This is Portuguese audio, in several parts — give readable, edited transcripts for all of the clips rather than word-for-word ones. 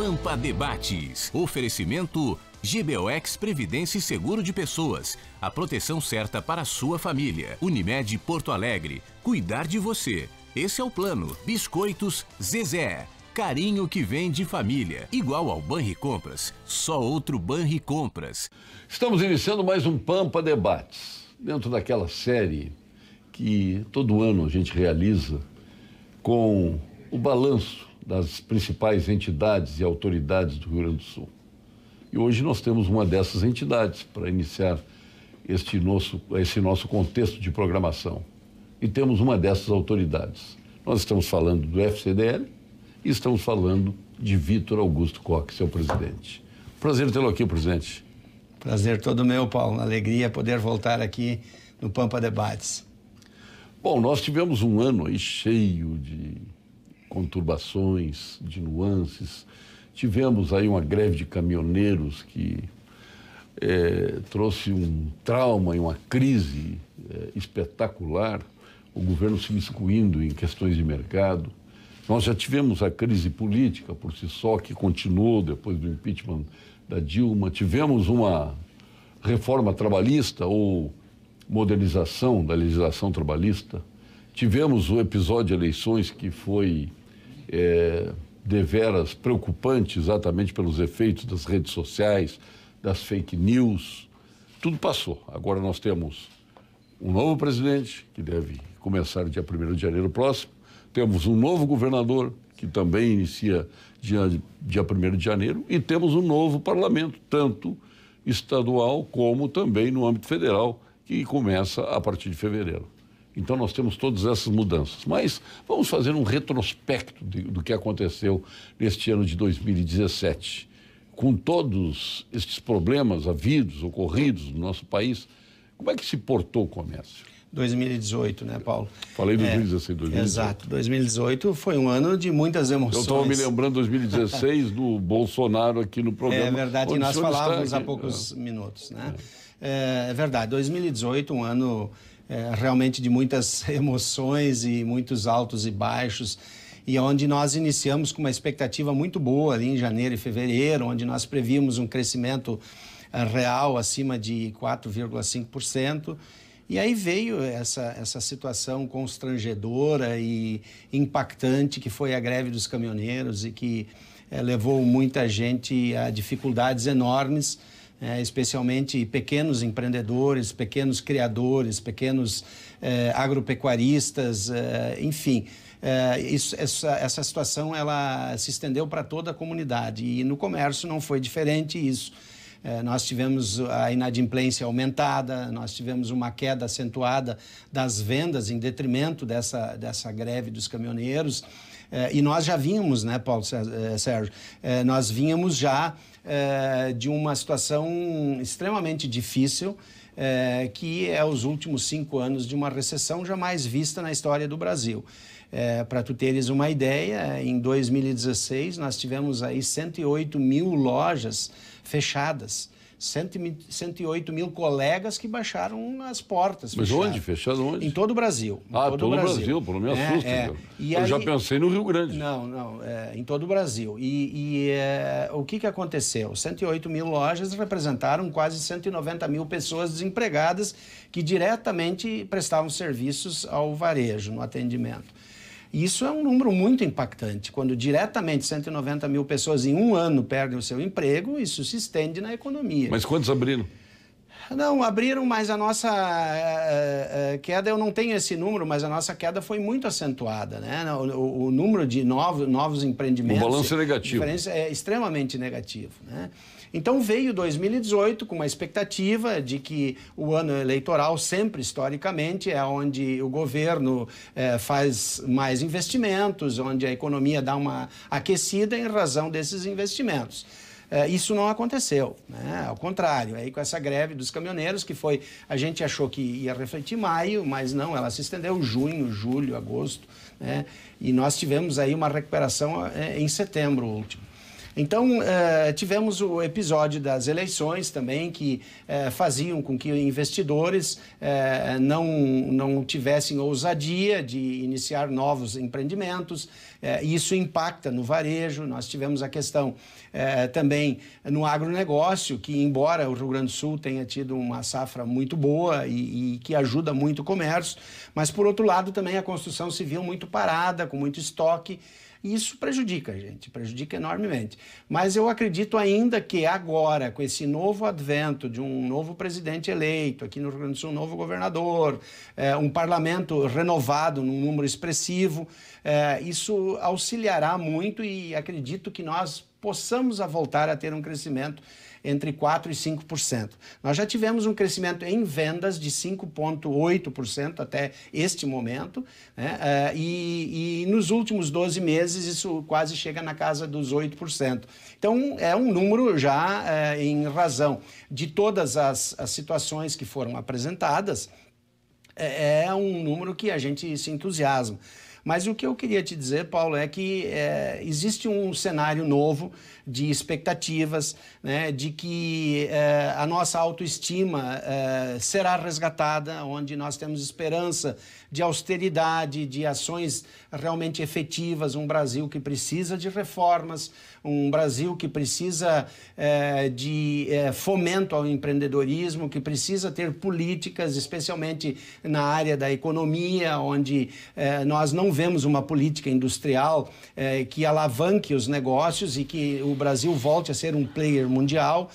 Pampa Debates. Oferecimento GBOX Previdência e Seguro de Pessoas. A proteção certa para a sua família. Unimed Porto Alegre. Cuidar de você. Esse é o plano. Biscoitos Zezé. Carinho que vem de família. Igual ao Banricompras. Só outro Banricompras. Estamos iniciando mais um Pampa Debates. Dentro daquela série que todo ano a gente realiza com o balanço das principais entidades e autoridades do Rio Grande do Sul. E hoje nós temos uma dessas entidades para iniciar esse nosso contexto de programação. E temos uma dessas autoridades. Nós estamos falando do FCDL e estamos falando de Vítor Augusto Koch, seu presidente. Prazer tê-lo aqui, presidente. Prazer todo meu, Paulo. Alegria poder voltar aqui no Pampa Debates. Bom, nós tivemos um ano aí cheio de conturbações, de nuances. Tivemos aí uma greve de caminhoneiros que trouxe um trauma e uma crise espetacular, o governo se miscuindo em questões de mercado. Nós já tivemos a crise política por si só, que continuou depois do impeachment da Dilma. Tivemos uma reforma trabalhista ou modernização da legislação trabalhista. Tivemos o episódio de eleições que foi deveras preocupante, exatamente pelos efeitos das redes sociais, das fake news. Tudo passou. Agora nós temos um novo presidente, que deve começar dia 1º de janeiro próximo. Temos um novo governador, que também inicia dia 1º de janeiro. E temos um novo parlamento, tanto estadual como também no âmbito federal, que começa a partir de fevereiro. Então nós temos todas essas mudanças. Mas vamos fazer um retrospecto do que aconteceu neste ano de 2017. Com todos estes problemas havidos, ocorridos no nosso país, como é que se portou o comércio? 2018, né, Paulo? Falei 2016, 2018. Exato. 2018 foi um ano de muitas emoções. Eu estava me lembrando de 2016 do Bolsonaro aqui no programa. É verdade, e nós falávamos há poucos minutos, né? É verdade, 2018, um ano realmente de muitas emoções e muitos altos e baixos, e onde nós iniciamos com uma expectativa muito boa ali em janeiro e fevereiro, onde nós prevíamos um crescimento real acima de 4,5%. E aí veio essa situação constrangedora e impactante que foi a greve dos caminhoneiros e que levou muita gente a dificuldades enormes, especialmente pequenos empreendedores, pequenos criadores, pequenos agropecuaristas, enfim. Essa situação ela se estendeu para toda a comunidade e no comércio não foi diferente isso. Nós tivemos a inadimplência aumentada, nós tivemos uma queda acentuada das vendas em detrimento dessa greve dos caminhoneiros. E nós já vínhamos, né, Paulo Sérgio, nós vínhamos já de uma situação extremamente difícil, que é os últimos 5 anos de uma recessão jamais vista na história do Brasil. Para tu teres uma ideia, em 2016 nós tivemos aí 108 mil lojas fechadas, 108 mil colegas que baixaram as portas. Mas onde? Fechado onde? Em todo o Brasil. Todo o Brasil, pelo menos assusta. Eu já pensei no Rio Grande. Não, em todo o Brasil. O que aconteceu? 108 mil lojas representaram quase 190 mil pessoas desempregadas que diretamente prestavam serviços ao varejo, no atendimento. Isso é um número muito impactante. Quando diretamente 190 mil pessoas em um ano perdem o seu emprego, isso se estende na economia. Mas quantos abriram? Não, abriram, mas a nossa queda, eu não tenho esse número, mas a nossa queda foi muito acentuada, né? O número de novos empreendimentos... O balanço é negativo. É extremamente negativo, né? Então veio 2018 com uma expectativa de que o ano eleitoral sempre, historicamente, é onde o governo faz mais investimentos, onde a economia dá uma aquecida em razão desses investimentos. Isso não aconteceu, né? Ao contrário, aí com essa greve dos caminhoneiros, que foi, a gente achou que ia refletir maio, mas não, ela se estendeu junho, julho, agosto, né? E nós tivemos aí uma recuperação em setembro último. Então, tivemos o episódio das eleições também, que faziam com que investidores não tivessem ousadia de iniciar novos empreendimentos. Isso impacta no varejo. Nós tivemos a questão também no agronegócio, que embora o Rio Grande do Sul tenha tido uma safra muito boa e que ajuda muito o comércio, mas por outro lado também a construção civil muito parada, com muito estoque. E isso prejudica a gente, prejudica enormemente. Mas eu acredito ainda que agora, com esse novo advento de um novo presidente eleito, aqui no Rio Grande do Sul, um novo governador, um parlamento renovado num número expressivo, isso auxiliará muito e acredito que nós possamos voltar a ter um crescimento entre 4% e 5%. Nós já tivemos um crescimento em vendas de 5,8% até este momento, né? E nos últimos 12 meses isso quase chega na casa dos 8%. Então é um número já em razão de todas as situações que foram apresentadas, é um número que a gente se entusiasma. Mas o que eu queria te dizer, Paulo, é que existe um cenário novo de expectativas, né, de que a nossa autoestima será resgatada, onde nós temos esperança de austeridade, de ações realmente efetivas, um Brasil que precisa de reformas, um Brasil que precisa de fomento ao empreendedorismo, que precisa ter políticas, especialmente na área da economia, onde nós não vemos uma política industrial que alavanque os negócios e que o Brasil volte a ser um player mundial,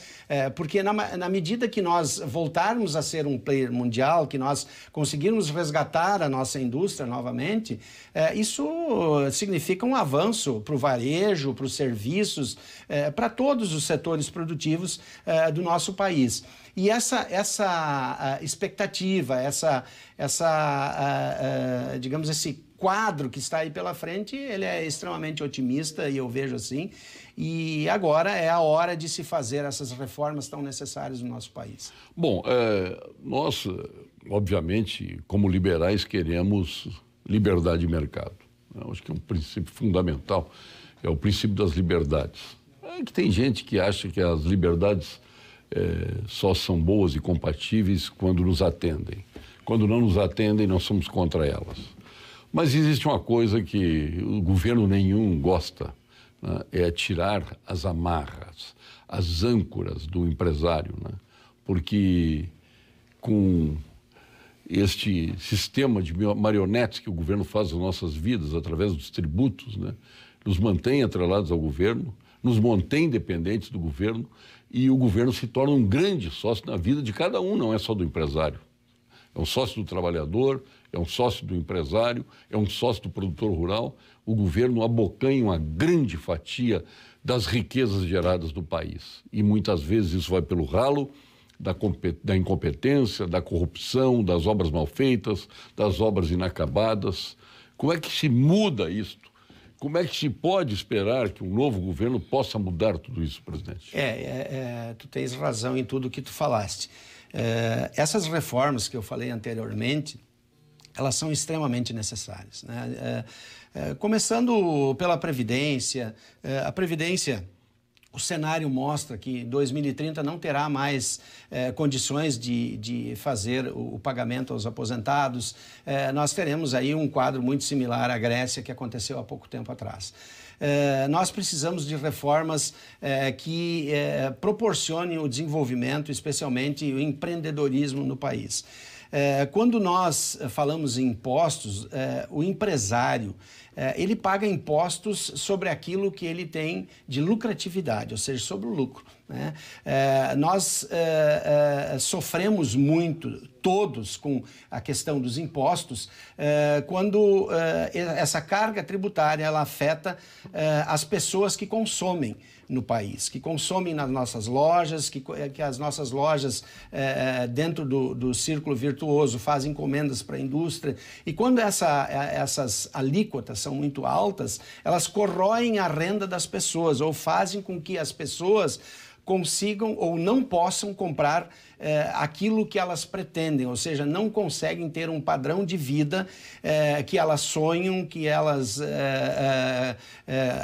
porque na medida que nós voltarmos a ser um player mundial, que nós conseguirmos resgatar a nossa indústria novamente, isso significa um avanço para o varejo, para os serviços, para todos os setores produtivos do nosso país. E essa expectativa, digamos, esse quadro que está aí pela frente, ele é extremamente otimista e eu vejo assim. E agora é a hora de se fazer essas reformas tão necessárias no nosso país. Bom, nós, obviamente, como liberais, queremos liberdade de mercado. Eu acho que é um princípio fundamental, é o princípio das liberdades. É que tem gente que acha que as liberdades só são boas e compatíveis quando nos atendem. Quando não nos atendem, nós somos contra elas. Mas existe uma coisa que o governo nenhum gosta, né? É tirar as amarras, as âncoras do empresário, né? Porque com este sistema de marionetes que o governo faz nas nossas vidas através dos tributos, né? Nos mantém atrelados ao governo, nos mantém dependentes do governo e o governo se torna um grande sócio na vida de cada um, não é só do empresário. É um sócio do trabalhador, é um sócio do empresário, é um sócio do produtor rural. O governo abocanha uma grande fatia das riquezas geradas do país. E muitas vezes isso vai pelo ralo da incompetência, da corrupção, das obras mal feitas, das obras inacabadas. Como é que se muda isto? Como é que se pode esperar que um novo governo possa mudar tudo isso, presidente? Tu tens razão em tudo que tu falaste. Essas reformas que eu falei anteriormente, elas são extremamente necessárias, né? Começando pela Previdência. A Previdência, o cenário mostra que em 2030 não terá mais condições de fazer o pagamento aos aposentados. Nós teremos aí um quadro muito similar à Grécia, que aconteceu há pouco tempo atrás. Nós precisamos de reformas que proporcionem o desenvolvimento, especialmente o empreendedorismo no país. Quando nós falamos em impostos, o empresário, ele paga impostos sobre aquilo que ele tem de lucratividade, ou seja, sobre o lucro, né? Nós sofremos muito, todos, com a questão dos impostos, quando essa carga tributária ela afeta as pessoas que consomem no país, que consomem nas nossas lojas, que as nossas lojas, dentro do círculo virtuoso, fazem encomendas para a indústria. E quando essas alíquotas são muito altas, elas corroem a renda das pessoas ou fazem com que as pessoas consigam ou não possam comprar aquilo que elas pretendem, ou seja, não conseguem ter um padrão de vida que elas sonham, que elas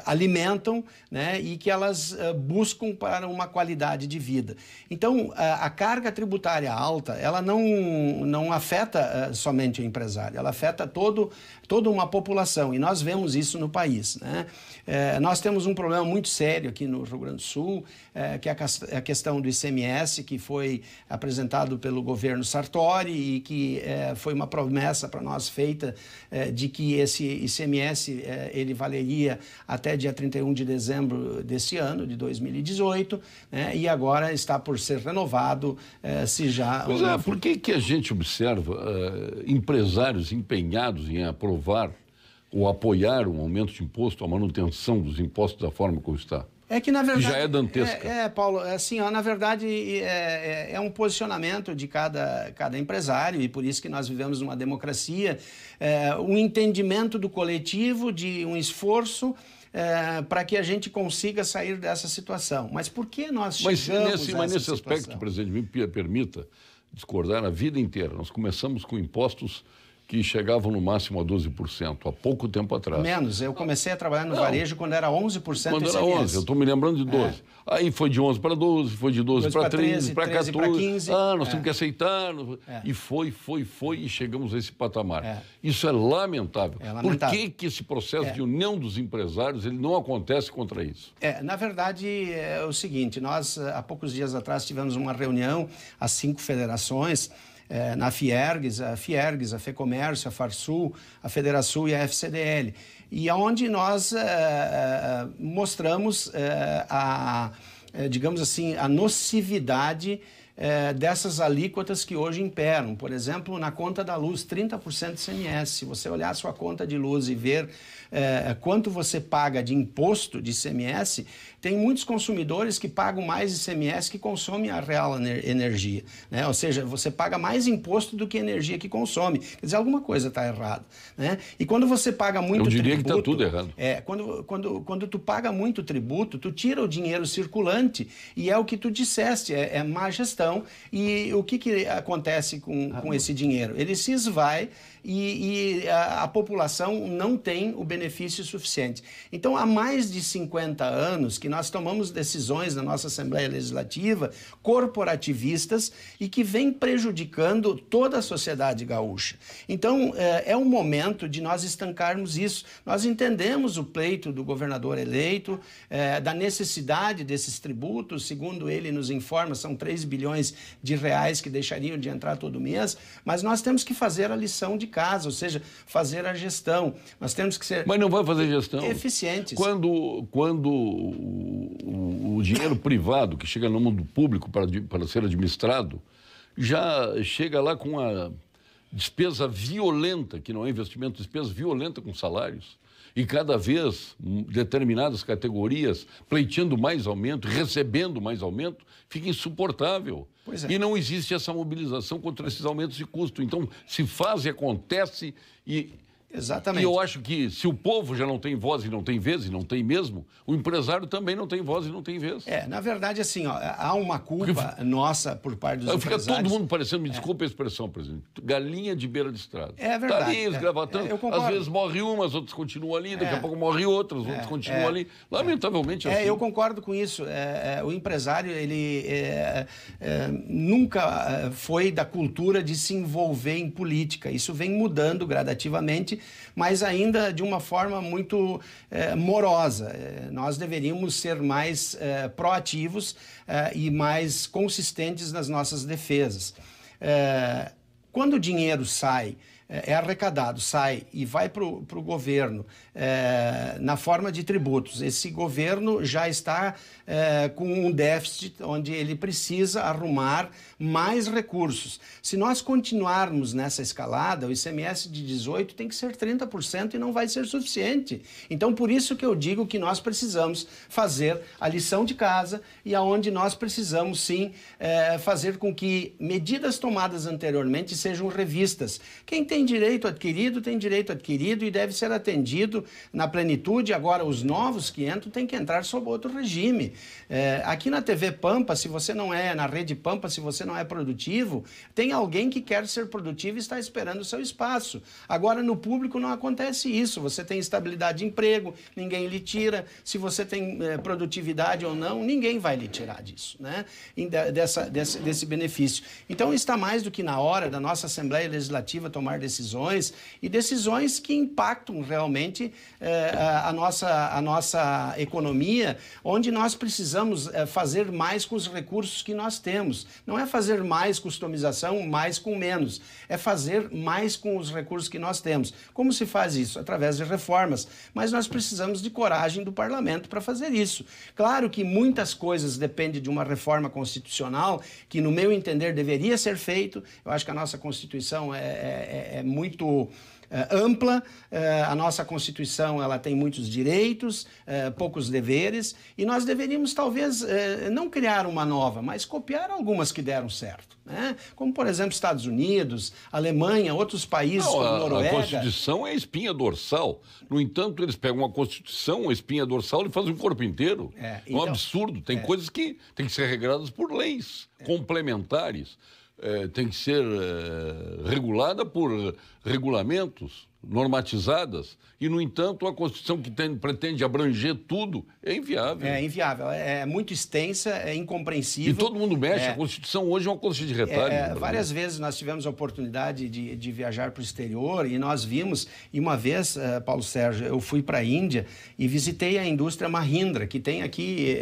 alimentam, né, e que elas buscam para uma qualidade de vida. Então, a carga tributária alta, ela não afeta somente o empresário, ela afeta toda uma população, e nós vemos isso no país, né? Nós temos um problema muito sério aqui no Rio Grande do Sul, que é a questão do ICMS, que foi apresentado pelo governo Sartori e que foi uma promessa para nós feita de que esse ICMS ele valeria até dia 31 de dezembro desse ano, de 2018, né? E agora está por ser renovado, se já... Pois é, por que a gente observa empresários empenhados em aprovar ou apoiar um aumento de imposto, a manutenção dos impostos da forma como está? É que, na verdade... Que já é dantesca. Paulo, assim, na verdade, é um posicionamento de cada empresário, e por isso que nós vivemos numa democracia, um entendimento do coletivo, de um esforço para que a gente consiga sair dessa situação. Mas por que nós chegamos Mas nesse aspecto, presidente, me permita discordar, a vida inteira. Nós começamos com impostos que chegavam no máximo a 12%, há pouco tempo atrás. Menos, eu comecei a trabalhar no varejo quando era 11%. Quando era 11%, eu estou me lembrando de 12%. Aí foi de 11 para 12, foi de 12 para 13, para 14. Para 15. Nós temos que aceitar. E foi, e chegamos a esse patamar. Isso é lamentável. Por que esse processo de união dos empresários ele não acontece contra isso? Na verdade, é o seguinte, nós há poucos dias atrás tivemos uma reunião, as 5 federações, na Fiergs, a FEComércio, a Farsul, a Federação e a FCDL, e onde nós mostramos digamos assim, a nocividade dessas alíquotas que hoje imperam. Por exemplo, na conta da luz, 30% de ICMS. Se você olhar a sua conta de luz e ver quanto você paga de imposto de ICMS, tem muitos consumidores que pagam mais ICMS que consomem a real energia, né? Ou seja, você paga mais imposto do que energia que consome. Quer dizer, alguma coisa está errada, né? E quando você paga muito tributo... Eu diria que está tudo errado. Quando tu paga muito tributo, tu tira o dinheiro circulante e é o que tu disseste, é má gestão. E o que acontece com esse dinheiro? Ele se esvai e a população não tem o benefício suficiente. Então, há mais de 50 anos que nós tomamos decisões na nossa Assembleia Legislativa corporativistas e que vem prejudicando toda a sociedade gaúcha. Então, é um momento de nós estancarmos isso. Nós entendemos o pleito do governador eleito, da necessidade desses tributos, segundo ele nos informa, são 3 bilhões de reais que deixariam de entrar todo mês, mas nós temos que fazer a lição de casa, ou seja, fazer a gestão. Nós temos que ser... Mas não vai fazer gestão. Eficientes. Quando o dinheiro privado que chega no mundo público para ser administrado, já chega lá com a despesa violenta, que não é investimento, despesa violenta com salários, e cada vez determinadas categorias pleiteando mais aumento, recebendo mais aumento, fica insuportável. E não existe essa mobilização contra esses aumentos de custo. Então, se faz e acontece e... Exatamente. E eu acho que se o povo já não tem voz e não tem vez, e não tem mesmo, o empresário também não tem voz e não tem vez. Na verdade, assim, há uma culpa nossa por parte dos empresários. Fica todo mundo parecendo, me desculpe a expressão, presidente, galinha de beira de estrada. É verdade. Está ali, esgravatando. Às vezes morre uma, as outras continuam ali, daqui a pouco morre outras, outras continuam ali. Lamentavelmente assim. Eu concordo com isso. O empresário, ele nunca foi da cultura de se envolver em política. Isso vem mudando gradativamente, mas ainda de uma forma muito morosa. Nós deveríamos ser mais proativos e mais consistentes nas nossas defesas. Quando o dinheiro sai, é arrecadado, sai e vai para o governo na forma de tributos, esse governo já está com um déficit onde ele precisa arrumar mais recursos. Se nós continuarmos nessa escalada, o ICMS de 18 tem que ser 30% e não vai ser suficiente. Então, por isso que eu digo que nós precisamos fazer a lição de casa e aonde nós precisamos, sim, fazer com que medidas tomadas anteriormente sejam revistas. Quem tem tem direito adquirido e deve ser atendido na plenitude. Agora, os novos que entram têm que entrar sob outro regime. Aqui na TV Pampa, se você não é, na Rede Pampa, se você não é produtivo, tem alguém que quer ser produtivo e está esperando o seu espaço. Agora, no público não acontece isso. Você tem estabilidade de emprego, ninguém lhe tira. Se você tem produtividade ou não, ninguém vai lhe tirar disso, né? Desse benefício. Então, está mais do que na hora da nossa Assembleia Legislativa tomar decisões, e decisões que impactam realmente a nossa economia, onde nós precisamos fazer mais com os recursos que nós temos. Não é fazer mais customização, mais com menos. É fazer mais com os recursos que nós temos. Como se faz isso? Através de reformas. Mas nós precisamos de coragem do parlamento para fazer isso. Claro que muitas coisas dependem de uma reforma constitucional, que, no meu entender, deveria ser feito. Eu acho que a nossa Constituição é muito ampla, a nossa Constituição ela tem muitos direitos, poucos deveres, e nós deveríamos talvez não criar uma nova, mas copiar algumas que deram certo, né? Como, por exemplo, Estados Unidos, Alemanha, outros países como Noruega. A Constituição é a espinha dorsal. No entanto, eles pegam uma Constituição, uma espinha dorsal, e fazem o corpo inteiro. É um absurdo. Tem coisas que têm que ser regradas por leis complementares. Tem que ser regulada por regulamentos, normatizadas, e, no entanto, a Constituição que pretende abranger tudo é inviável. É inviável, é muito extensa, é incompreensível. E todo mundo mexe, a Constituição hoje é uma coxa de retalho. Várias vezes nós tivemos a oportunidade de viajar para o exterior, e nós vimos, e uma vez, Paulo Sérgio, eu fui para a Índia e visitei a indústria Mahindra, que tem aqui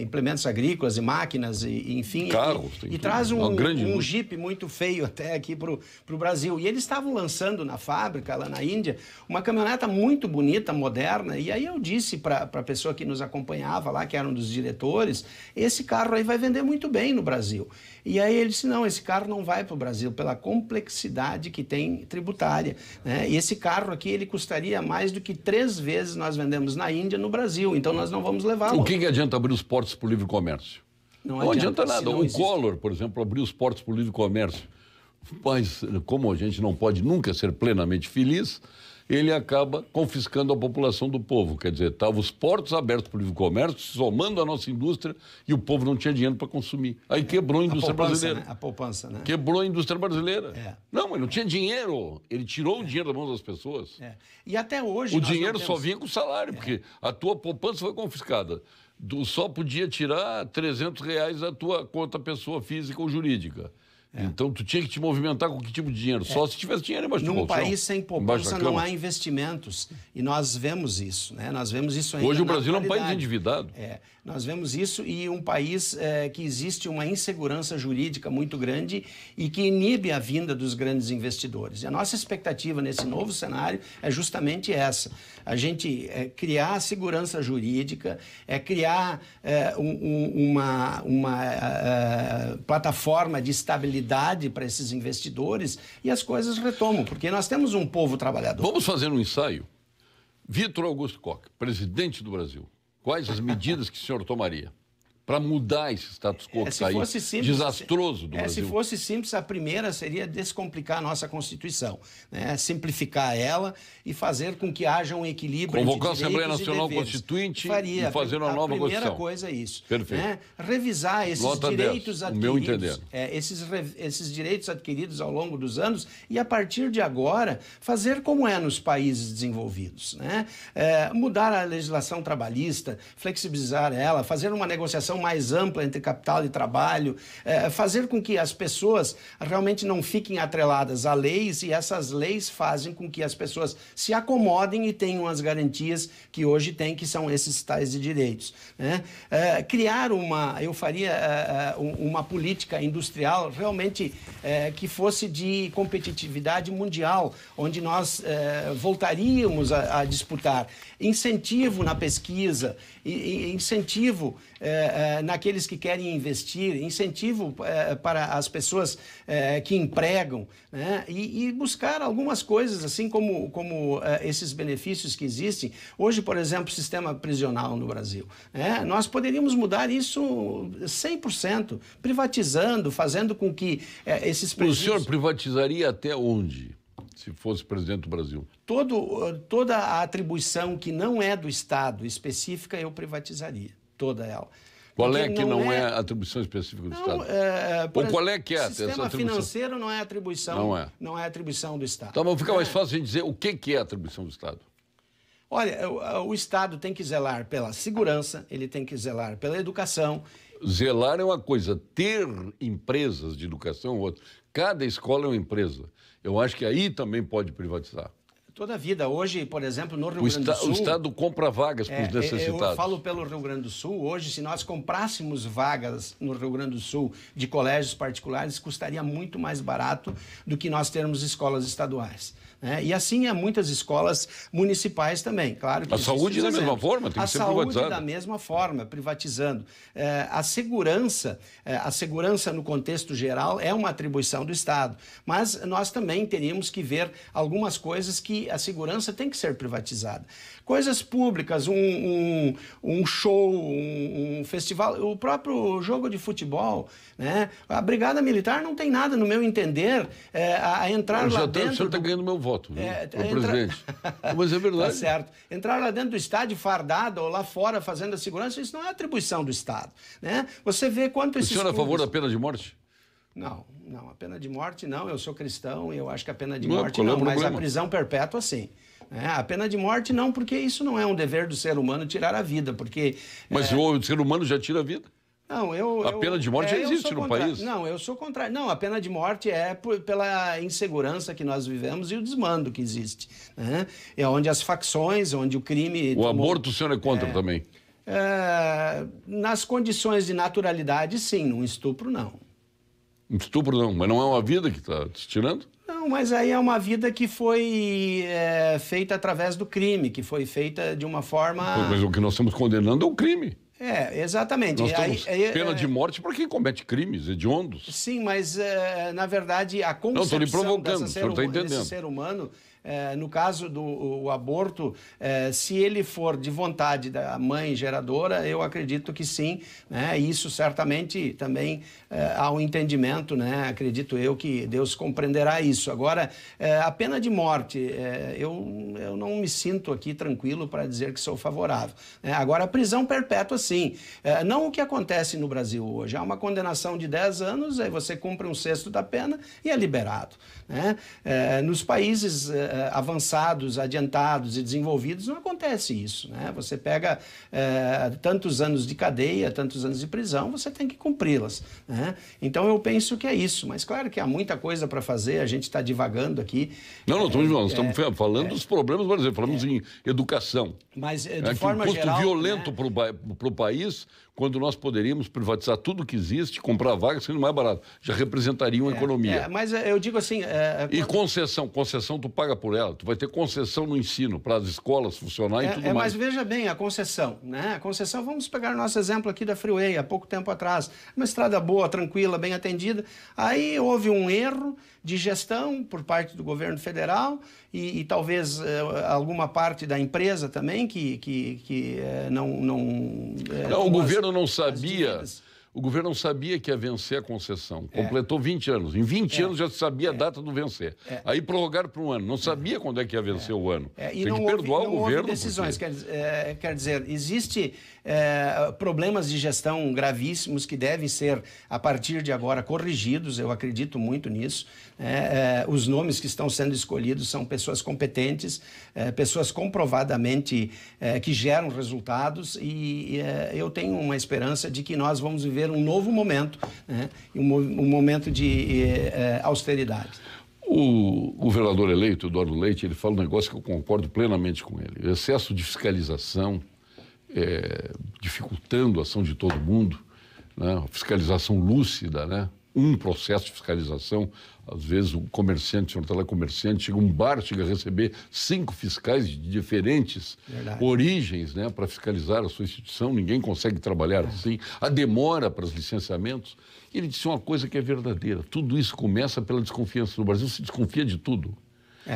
implementos agrícolas e máquinas, e enfim, carros, e traz um Jeep muito feio até aqui para o Brasil. E eles estavam lançando na fábrica, lá na Índia, uma caminhoneta muito bonita, moderna, e aí eu disse para a pessoa que nos acompanhava lá, que era um dos diretores, esse carro aí vai vender muito bem no Brasil. E aí ele disse, não, esse carro não vai para o Brasil, pela complexidade que tem tributária, né? E esse carro aqui, ele custaria mais do que 3 vezes nós vendemos na Índia no Brasil, então nós não vamos levá-lo. O que adianta abrir os portos para o livre comércio? Não adianta nada. O Collor, por exemplo, abriu os portos para o livre comércio. Mas, como a gente não pode nunca ser plenamente feliz, ele acaba confiscando a população do povo. Quer dizer, estavam os portos abertos para o livre comércio, somando a nossa indústria, e o povo não tinha dinheiro para consumir. Aí quebrou a indústria brasileira. Né? A poupança, né? Quebrou a indústria brasileira. Não, ele não tinha dinheiro. Ele tirou o dinheiro da mão das pessoas. E até hoje... O dinheiro só vinha com o salário, porque a tua poupança foi confiscada. Tu só podia tirar R$300 da tua conta pessoa física ou jurídica. Então, tu tinha que te movimentar com que tipo de dinheiro? Só se tivesse dinheiro embaixo do colchão. Num país sem poupança não há investimentos. E nós vemos isso, né? Nós vemos isso ainda. Hoje o Brasil é um país endividado. Nós vemos isso, e um país que existe uma insegurança jurídica muito grande e que inibe a vinda dos grandes investidores. E a nossa expectativa nesse novo cenário é justamente essa. A gente criar segurança jurídica, criar uma plataforma de estabilidade para esses investidores, e as coisas retomam, porque nós temos um povo trabalhador. Vamos fazer um ensaio. Vitor Augusto Koch, presidente do Brasil, quais as medidas que o senhor tomaria para mudar esse status quo que está aí, desastroso do Brasil? Se fosse simples, a primeira seria descomplicar a nossa Constituição, né? Simplificar ela e fazer com que haja um equilíbrio Convocar entre a Assembleia direitos Nacional e deveres. Constituinte Faria, e fazer uma nova Constituição. A primeira coisa é isso. Perfeito. Né? Revisar esses Nota direitos 10, adquiridos. o meu entender. Esses direitos adquiridos ao longo dos anos, e a partir de agora fazer como é nos países desenvolvidos, né? Mudar a legislação trabalhista, flexibilizar ela, fazer uma negociação mais ampla entre capital e trabalho, fazer com que as pessoas realmente não fiquem atreladas a leis, e essas leis fazem com que as pessoas se acomodem e tenham as garantias que hoje têm, que são esses tais de direitos, né? Eu faria uma política industrial realmente que fosse de competitividade mundial, onde nós voltaríamos a disputar incentivo na pesquisa, incentivo naqueles que querem investir, incentivo para as pessoas que empregam, né? E buscar algumas coisas, assim como esses benefícios que existem. Hoje, por exemplo, o sistema prisional no Brasil, né? Nós poderíamos mudar isso 100%, privatizando, fazendo com que esses presídios... O senhor privatizaria até onde? se fosse presidente do Brasil? Toda a atribuição que não é do Estado específica, eu privatizaria, toda ela. Qual é que não é atribuição específica do Estado? Ou qual é que é essa atribuição? O sistema financeiro não é atribuição, não é atribuição do Estado. Então, fica mais fácil de dizer o que é atribuição do Estado. Olha, o Estado tem que zelar pela segurança, ele tem que zelar pela educação. Zelar é uma coisa, ter empresas de educação é outra. Cada escola é uma empresa. Eu acho que aí também pode privatizar. Toda a vida. Hoje, por exemplo, no Rio Grande do Sul... O Estado compra vagas para os necessitados. Eu falo pelo Rio Grande do Sul. Hoje, se nós comprássemos vagas no Rio Grande do Sul de colégios particulares, custaria muito mais barato do que nós termos escolas estaduais. E assim há muitas escolas municipais também, claro. Que a saúde da mesma forma, tem que ser privatizada. A saúde da mesma forma, privatizando. A segurança no contexto geral é uma atribuição do Estado, mas nós também teríamos que ver algumas coisas que a segurança tem que ser privatizada. Coisas públicas, um show, um festival, o próprio jogo de futebol, né? A Brigada Militar não tem nada, no meu entender, a entrar lá dentro... O senhor está ganhando meu voto, para o presidente. Mas é verdade. Tá certo. Entrar lá dentro do estádio fardado ou lá fora fazendo a segurança, isso não é atribuição do Estado, né? Você vê quanto esses... O senhor é a favor da pena de morte? Não, a pena de morte não, eu sou cristão e eu acho que a pena de morte não, mas a prisão perpétua sim. A pena de morte não, porque isso não é um dever do ser humano tirar a vida, porque... Mas o ser humano já tira a vida? Não, a pena de morte já existe no país. Não, eu sou contrário. Não, a pena de morte é pela insegurança que nós vivemos e o desmando que existe. Né? É onde as facções, onde o crime... Aborto o senhor é contra também? Nas condições de naturalidade, sim. Num estupro, não. Estupro não, mas não é uma vida que está se tirando? Não, mas aí é uma vida que foi feita através do crime, que foi feita de uma forma... Mas o que nós estamos condenando é o crime. Exatamente. Nós temos pena de morte para quem comete crimes hediondos. Sim, mas na verdade a concepção... Não, estou lhe provocando, o senhor está entendendo. Desse ser humano... no caso do aborto, se ele for de vontade da mãe geradora, eu acredito que sim, né? Isso certamente também há um entendimento, né? Acredito eu que Deus compreenderá isso. Agora, a pena de morte, eu não me sinto aqui tranquilo para dizer que sou favorável. Agora, a prisão perpétua, sim. Não o que acontece no Brasil hoje. Há uma condenação de 10 anos, aí você cumpre 1/6 da pena e é liberado. Né? Nos países avançados, adiantados e desenvolvidos, não acontece isso. Né? Você pega tantos anos de cadeia, tantos anos de prisão, você tem que cumpri-las. Né? Então eu penso que é isso. Mas claro que há muita coisa para fazer, a gente está divagando aqui. Não, estamos falando dos problemas, por exemplo, falamos em educação. Mas de forma geral... Um custo violento, né? para o país, quando nós poderíamos privatizar tudo que existe, comprar vagas sendo mais barato. Já representaria uma economia. Mas eu digo assim... E concessão tu paga por ela. Tu vai ter concessão no ensino para as escolas funcionar e tudo mais. Mas veja bem, a concessão, né? A concessão, vamos pegar o nosso exemplo aqui da Freeway, há pouco tempo atrás. Uma estrada boa, tranquila, bem atendida. Aí houve um erro de gestão por parte do governo federal e talvez alguma parte da empresa também que não o governo não sabia. O governo não sabia que ia vencer a concessão. Completou 20 anos. Em 20 anos já sabia a data do vencer. Aí prorrogaram para um ano. Não sabia quando é que ia vencer o ano. E tem que perdoar o governo. Decisões. Porque... Quer dizer, existe problemas de gestão gravíssimos que devem ser, a partir de agora, corrigidos. Eu acredito muito nisso. Os nomes que estão sendo escolhidos são pessoas competentes, pessoas comprovadamente que geram resultados e eu tenho uma esperança de que nós vamos viver um novo momento, né? Um momento de austeridade. O governador eleito, Eduardo Leite, ele fala um negócio que eu concordo plenamente com ele. O excesso de fiscalização, dificultando a ação de todo mundo, né? Fiscalização lúcida, né? Um processo de fiscalização, às vezes o comerciante, o senhor está lá comerciante, chega um bar, chega a receber 5 fiscais de diferentes origens, né, para fiscalizar a sua instituição, ninguém consegue trabalhar assim, a demora para os licenciamentos. E ele disse uma coisa que é verdadeira, tudo isso começa pela desconfiança. No Brasil se desconfia de tudo.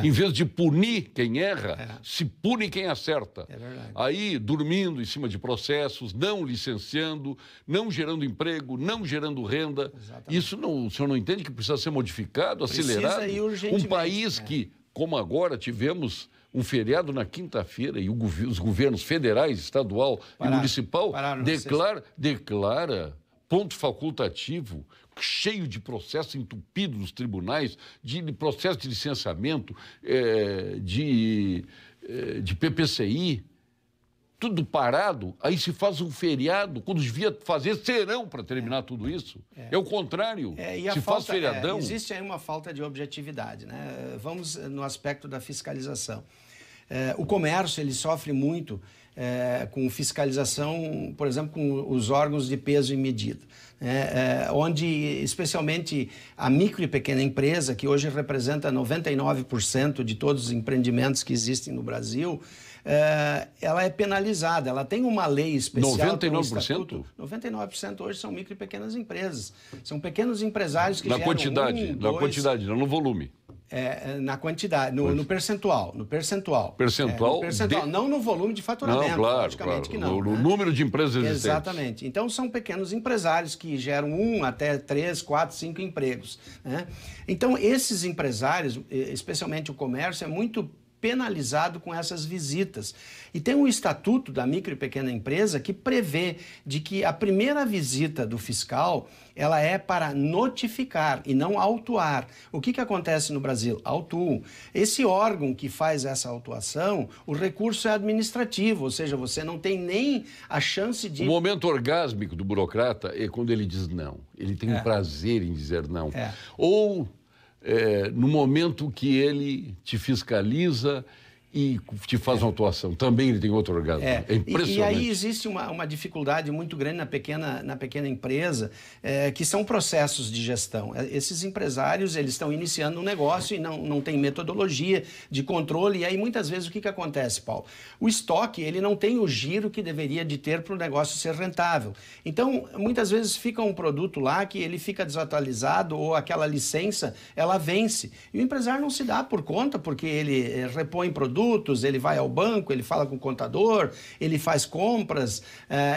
Em vez de punir quem erra, se pune quem acerta. Aí, dormindo em cima de processos, não licenciando, não gerando emprego, não gerando renda. Exatamente. Isso não, o senhor não entende que precisa ser modificado, acelerado? E urgentemente. Um país que como agora tivemos um feriado na quinta-feira e os governos federais, estadual e municipal declara ponto facultativo, cheio de processo entupido nos tribunais, de processo de licenciamento, de PPCI, tudo parado, aí se faz um feriado, quando devia fazer serão para terminar tudo isso. É o contrário, se faz feriadão. Existe aí uma falta de objetividade, né? Vamos no aspecto da fiscalização. O comércio, ele sofre muito com fiscalização, por exemplo, com os órgãos de peso e medida, onde, especialmente, a micro e pequena empresa, que hoje representa 99% de todos os empreendimentos que existem no Brasil, ela é penalizada, ela tem uma lei especial. 99%? 99% hoje são micro e pequenas empresas. São pequenos empresários que na quantidade, não no volume. Na quantidade, no percentual. Percentual, não no volume de faturamento, não, claro, logicamente que não. No número de empresas existentes. Exatamente. Então, são pequenos empresários que geram 1 até 3, 4, 5 empregos, né? Então, esses empresários, especialmente o comércio, é muito penalizado com essas visitas. E tem um estatuto da micro e pequena empresa que prevê de que a primeira visita do fiscal, ela é para notificar e não autuar. O que acontece no Brasil? Autuam. Esse órgão que faz essa autuação, o recurso é administrativo, ou seja, você não tem nem a chance de... O momento orgásmico do burocrata é quando ele diz não. Ele tem prazer em dizer não. Ou... no momento que ele te fiscaliza e te faz uma autuação, também ele tem outro orgasmo. É impressionante. E aí existe uma dificuldade muito grande na pequena empresa, que são processos de gestão. Esses empresários, eles estão iniciando um negócio e não tem metodologia de controle, e aí muitas vezes o que acontece, Paulo? O estoque, ele não tem o giro que deveria de ter para o negócio ser rentável. Então, muitas vezes fica um produto lá que ele fica desatualizado ou aquela licença, ela vence. E o empresário não se dá por conta, porque ele repõe produtos, ele vai ao banco, ele fala com o contador, ele faz compras,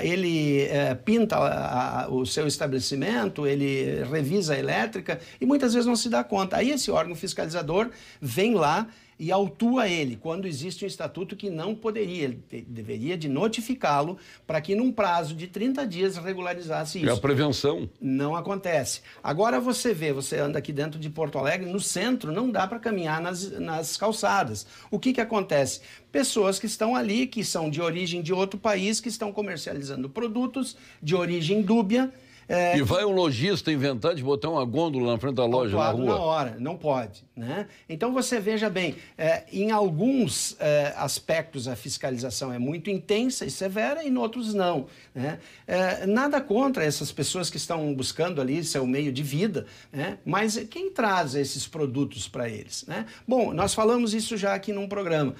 ele pinta o seu estabelecimento, ele revisa a elétrica e muitas vezes não se dá conta. Aí esse órgão fiscalizador vem lá e autua ele, quando existe um estatuto que não poderia, ele deveria de notificá-lo para que num prazo de 30 dias regularizasse isso. É a prevenção. Não acontece. Agora você anda aqui dentro de Porto Alegre, no centro, não dá para caminhar nas calçadas. O que acontece? Pessoas que estão ali, que são de origem de outro país, que estão comercializando produtos de origem dúbia. E vai um lojista inventar de botar uma gôndola na frente da loja, na rua? Na hora, não pode, né? Então você veja bem, em alguns aspectos a fiscalização é muito intensa e severa, e em outros não, né? Nada contra essas pessoas que estão buscando ali seu meio de vida, né? Mas quem traz esses produtos para eles, né? Bom, nós falamos isso já aqui num programa.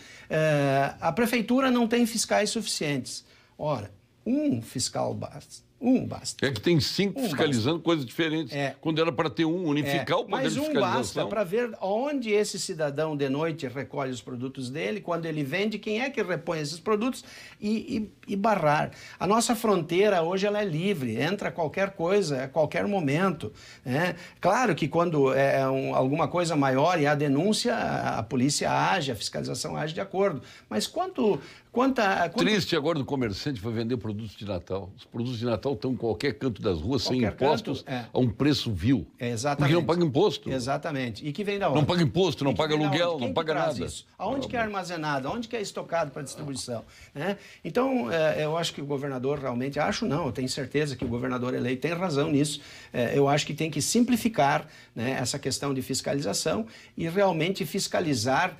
A prefeitura não tem fiscais suficientes. Ora, um fiscal basta. Basta. É que tem 5 fiscalizando coisas diferentes. Quando era para ter unificar o poder de fiscalização. Mas basta para ver onde esse cidadão de noite recolhe os produtos dele, quando ele vende, quem é que repõe esses produtos e barrar. A nossa fronteira hoje ela é livre, entra qualquer coisa a qualquer momento, né? Claro que quando alguma coisa maior e há denúncia, a polícia age, a fiscalização age de acordo. Mas Triste agora do comerciante vai vender produtos de Natal. Os produtos de Natal estão em qualquer canto das ruas, sem impostos, a um preço vil. Exatamente. Porque não paga imposto. Exatamente. E que vem da onde? Não paga imposto, não paga aluguel, não paga nada. Isso? Aonde que é armazenado? Aonde que é estocado para distribuição? Então, eu acho que o governador realmente... eu tenho certeza que o governador eleito tem razão nisso. Eu acho que tem que simplificar, né, essa questão de fiscalização e realmente fiscalizar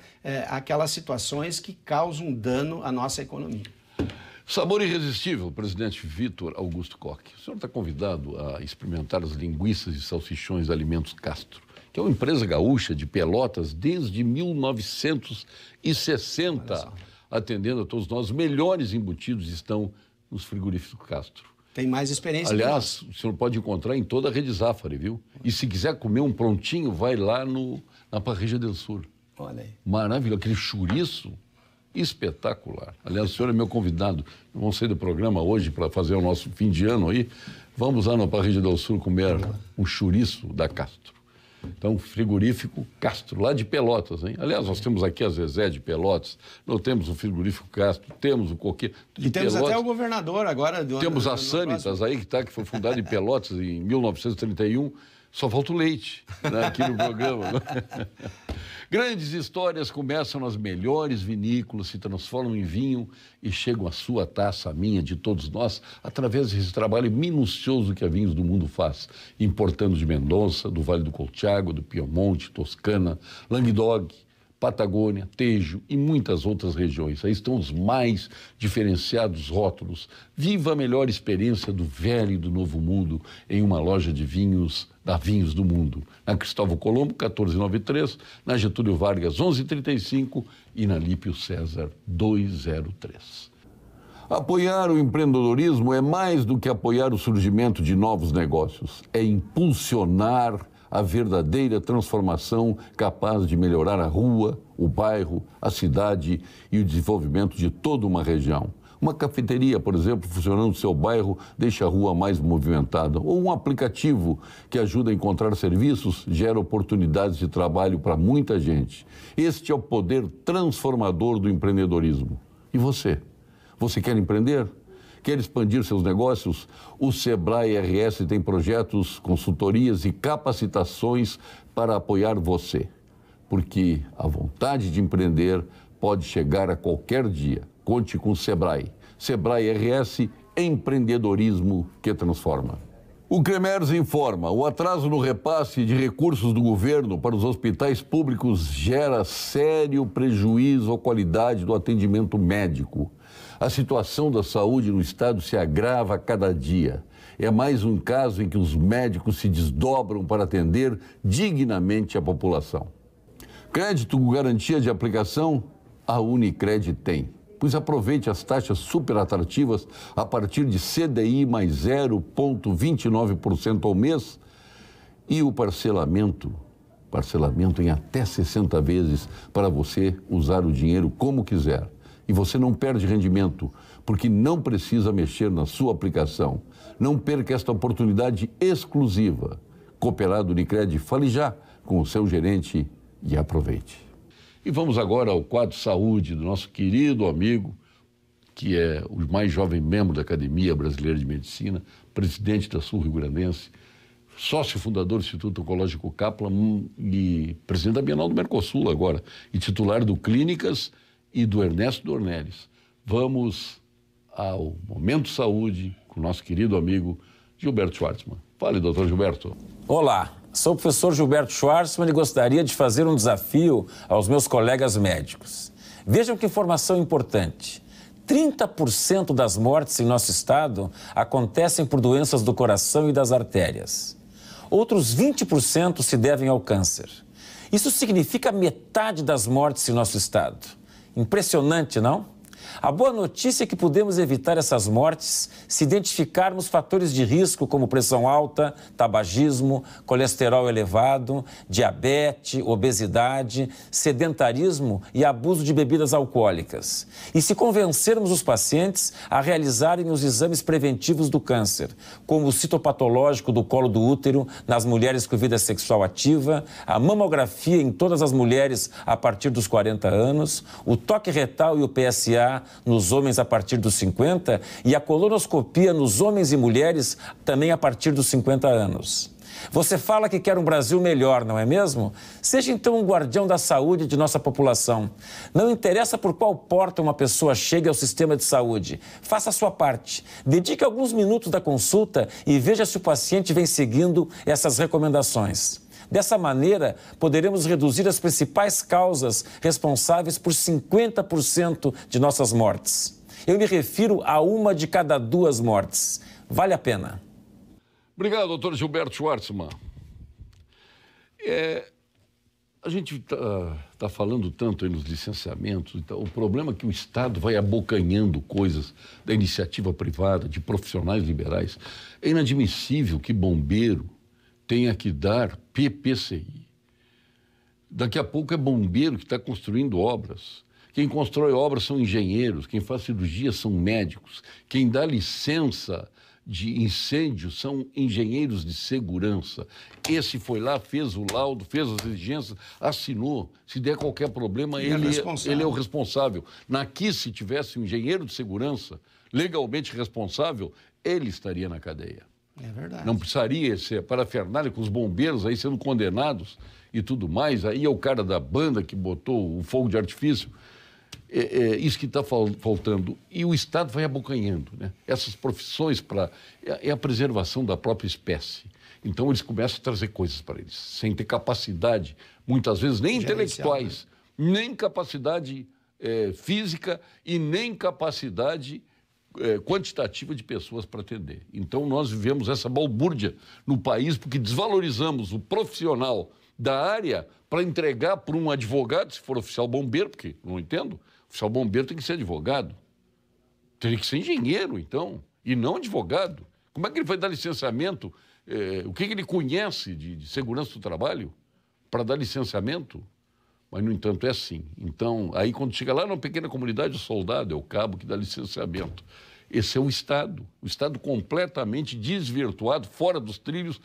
aquelas situações que causam dano à nossa economia. Sabor irresistível, presidente Vitor Augusto Koch. O senhor está convidado a experimentar as linguiças e salsichões Alimentos Castro, que é uma empresa gaúcha de Pelotas desde 1960, atendendo a todos nós. Os melhores embutidos estão nos frigoríficos Castro. Tem mais experiência. Aliás, o senhor pode encontrar em toda a rede Zafari, viu? E se quiser comer um prontinho, vai lá na Parrilla del Sur. Olha aí. Maravilha, aquele chouriço espetacular. Aliás, o senhor é meu convidado. Vamos sair do programa hoje para fazer o nosso fim de ano aí. Vamos lá na Parrilla del Sur comer um chouriço da Castro. Então, frigorífico Castro, lá de Pelotas, hein? Aliás, nós temos aqui a Zezé de Pelotas, nós temos o frigorífico Castro, temos o Coqueiro de E temos Pelotas. até o governador agora. Temos a Sanitas aí, que foi fundada em Pelotas em 1931. Só falta o leite, né, aqui no programa. Né? Grandes histórias começam nas melhores vinícolas, se transformam em vinho e chegam à sua taça, a minha, de todos nós, através desse trabalho minucioso que a Vinhos do Mundo faz, importando de Mendonça, do Vale do Colchagua, do Piemonte, Toscana, Languedoc, Patagônia, Tejo e muitas outras regiões. Aí estão os mais diferenciados rótulos. Viva a melhor experiência do velho e do novo mundo em uma loja de vinhos da Vinhos do Mundo. Na Cristóvão Colombo, 1493, na Getúlio Vargas, 1135 e na Lípio César, 203. Apoiar o empreendedorismo é mais do que apoiar o surgimento de novos negócios. É impulsionar a verdadeira transformação capaz de melhorar a rua, o bairro, a cidade e o desenvolvimento de toda uma região. Uma cafeteria, por exemplo, funcionando no seu bairro, deixa a rua mais movimentada. Ou um aplicativo que ajuda a encontrar serviços, gera oportunidades de trabalho para muita gente. Este é o poder transformador do empreendedorismo. E você? Você quer empreender? Quer expandir seus negócios? O Sebrae RS tem projetos, consultorias e capacitações para apoiar você. Porque a vontade de empreender pode chegar a qualquer dia. Conte com o Sebrae. Sebrae RS, empreendedorismo que transforma. O Cremers informa, o atraso no repasse de recursos do governo para os hospitais públicos gera sério prejuízo à qualidade do atendimento médico. A situação da saúde no estado se agrava a cada dia. É mais um caso em que os médicos se desdobram para atender dignamente a população. Crédito com garantia de aplicação? A Unicred tem. Pois aproveite as taxas super atrativas a partir de CDI mais 0,29% ao mês e o parcelamento em até 60 vezes para você usar o dinheiro como quiser. E você não perde rendimento, porque não precisa mexer na sua aplicação. Não perca esta oportunidade exclusiva. Cooperado Unicred, fale já com o seu gerente e aproveite. E vamos agora ao quadro saúde do nosso querido amigo, que é o mais jovem membro da Academia Brasileira de Medicina, presidente da Sul-Rio-Grandense, sócio fundador do Instituto Oncológico Kaplan e presidente da Bienal do Mercosul agora, e titular do Clínicas e do Ernesto Dornelles. Vamos ao Momento Saúde com o nosso querido amigo Gilberto Schwartzman. Fale, doutor Gilberto. Olá, sou o professor Gilberto Schwartzman e gostaria de fazer um desafio aos meus colegas médicos. Vejam que informação importante. 30% das mortes em nosso estado acontecem por doenças do coração e das artérias. Outros 20% se devem ao câncer. Isso significa metade das mortes em nosso estado. Impressionante, não? A boa notícia é que podemos evitar essas mortes se identificarmos fatores de risco como pressão alta, tabagismo, colesterol elevado, diabetes, obesidade, sedentarismo e abuso de bebidas alcoólicas. E se convencermos os pacientes a realizarem os exames preventivos do câncer, como o citopatológico do colo do útero nas mulheres com vida sexual ativa, a mamografia em todas as mulheres a partir dos 40 anos, o toque retal e o PSA nos homens a partir dos 50 e a colonoscopia nos homens e mulheres também a partir dos 50 anos. Você fala que quer um Brasil melhor, não é mesmo? Seja então um guardião da saúde de nossa população. Não interessa por qual porta uma pessoa chega ao sistema de saúde. Faça a sua parte. Dedique alguns minutos da consulta e veja se o paciente vem seguindo essas recomendações. Dessa maneira, poderemos reduzir as principais causas responsáveis por 50% de nossas mortes. Eu me refiro a uma de cada 2 mortes. Vale a pena. Obrigado, doutor Gilberto Schwartzman. A gente está falando tanto aí nos licenciamentos, então, o problema é que o Estado vai abocanhando coisas da iniciativa privada, de profissionais liberais. É inadmissível que bombeiro tenha que dar PPCI. Daqui a pouco é bombeiro que está construindo obras. Quem constrói obras são engenheiros, quem faz cirurgia são médicos, quem dá licença de incêndio são engenheiros de segurança. Esse foi lá, fez o laudo, fez as exigências, assinou. Se der qualquer problema, ele é o responsável. Aqui, se tivesse um engenheiro de segurança legalmente responsável, ele estaria na cadeia. É verdade. Não precisaria ser parafernália com os bombeiros aí sendo condenados e tudo mais. Aí é o cara da banda que botou o fogo de artifício. Isso que está faltando. E o Estado vai abocanhando, né? Essas profissões é a preservação da própria espécie. Então eles começam a trazer coisas para eles, sem ter capacidade, muitas vezes nem intelectuais, nem capacidade física e nem capacidade quantitativa de pessoas para atender. Então nós vivemos essa balbúrdia no país porque desvalorizamos o profissional da área para entregar para um advogado, se for oficial bombeiro, porque não entendo, oficial bombeiro tem que ser advogado, teria que ser engenheiro, então, e não advogado. Como é que ele vai dar licenciamento? O que ele conhece de segurança do trabalho para dar licenciamento? Mas, no entanto, é assim. Então, aí quando chega lá numa pequena comunidade, o soldado é o cabo que dá licenciamento. Esse é o Estado completamente desvirtuado, fora dos trilhos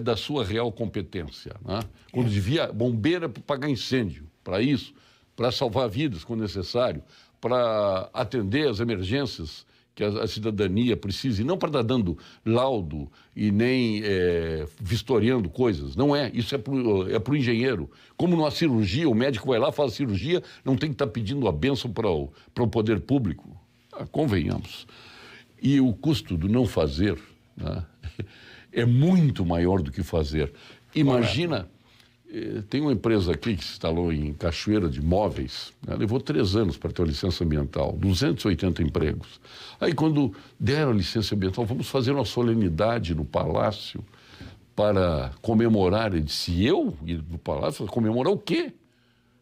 da sua real competência, né? Quando devia, bombeiro é para pagar incêndio, para isso, para salvar vidas quando necessário, para atender as emergências que a cidadania precisa, e não para estar dando laudo e nem vistoriando coisas. Não é, isso é para o engenheiro. Como numa cirurgia, o médico vai lá, faz a cirurgia, não tem que estar pedindo a bênção para o poder público. Convenhamos. E o custo do não fazer, né, é muito maior do que fazer. Imagina, tem uma empresa aqui que se instalou em Cachoeira de Móveis, né, levou 3 anos para ter a licença ambiental, 280 empregos. Aí quando deram a licença ambiental, vamos fazer uma solenidade no palácio para comemorar. Ele disse, eu ir no palácio comemorar o quê?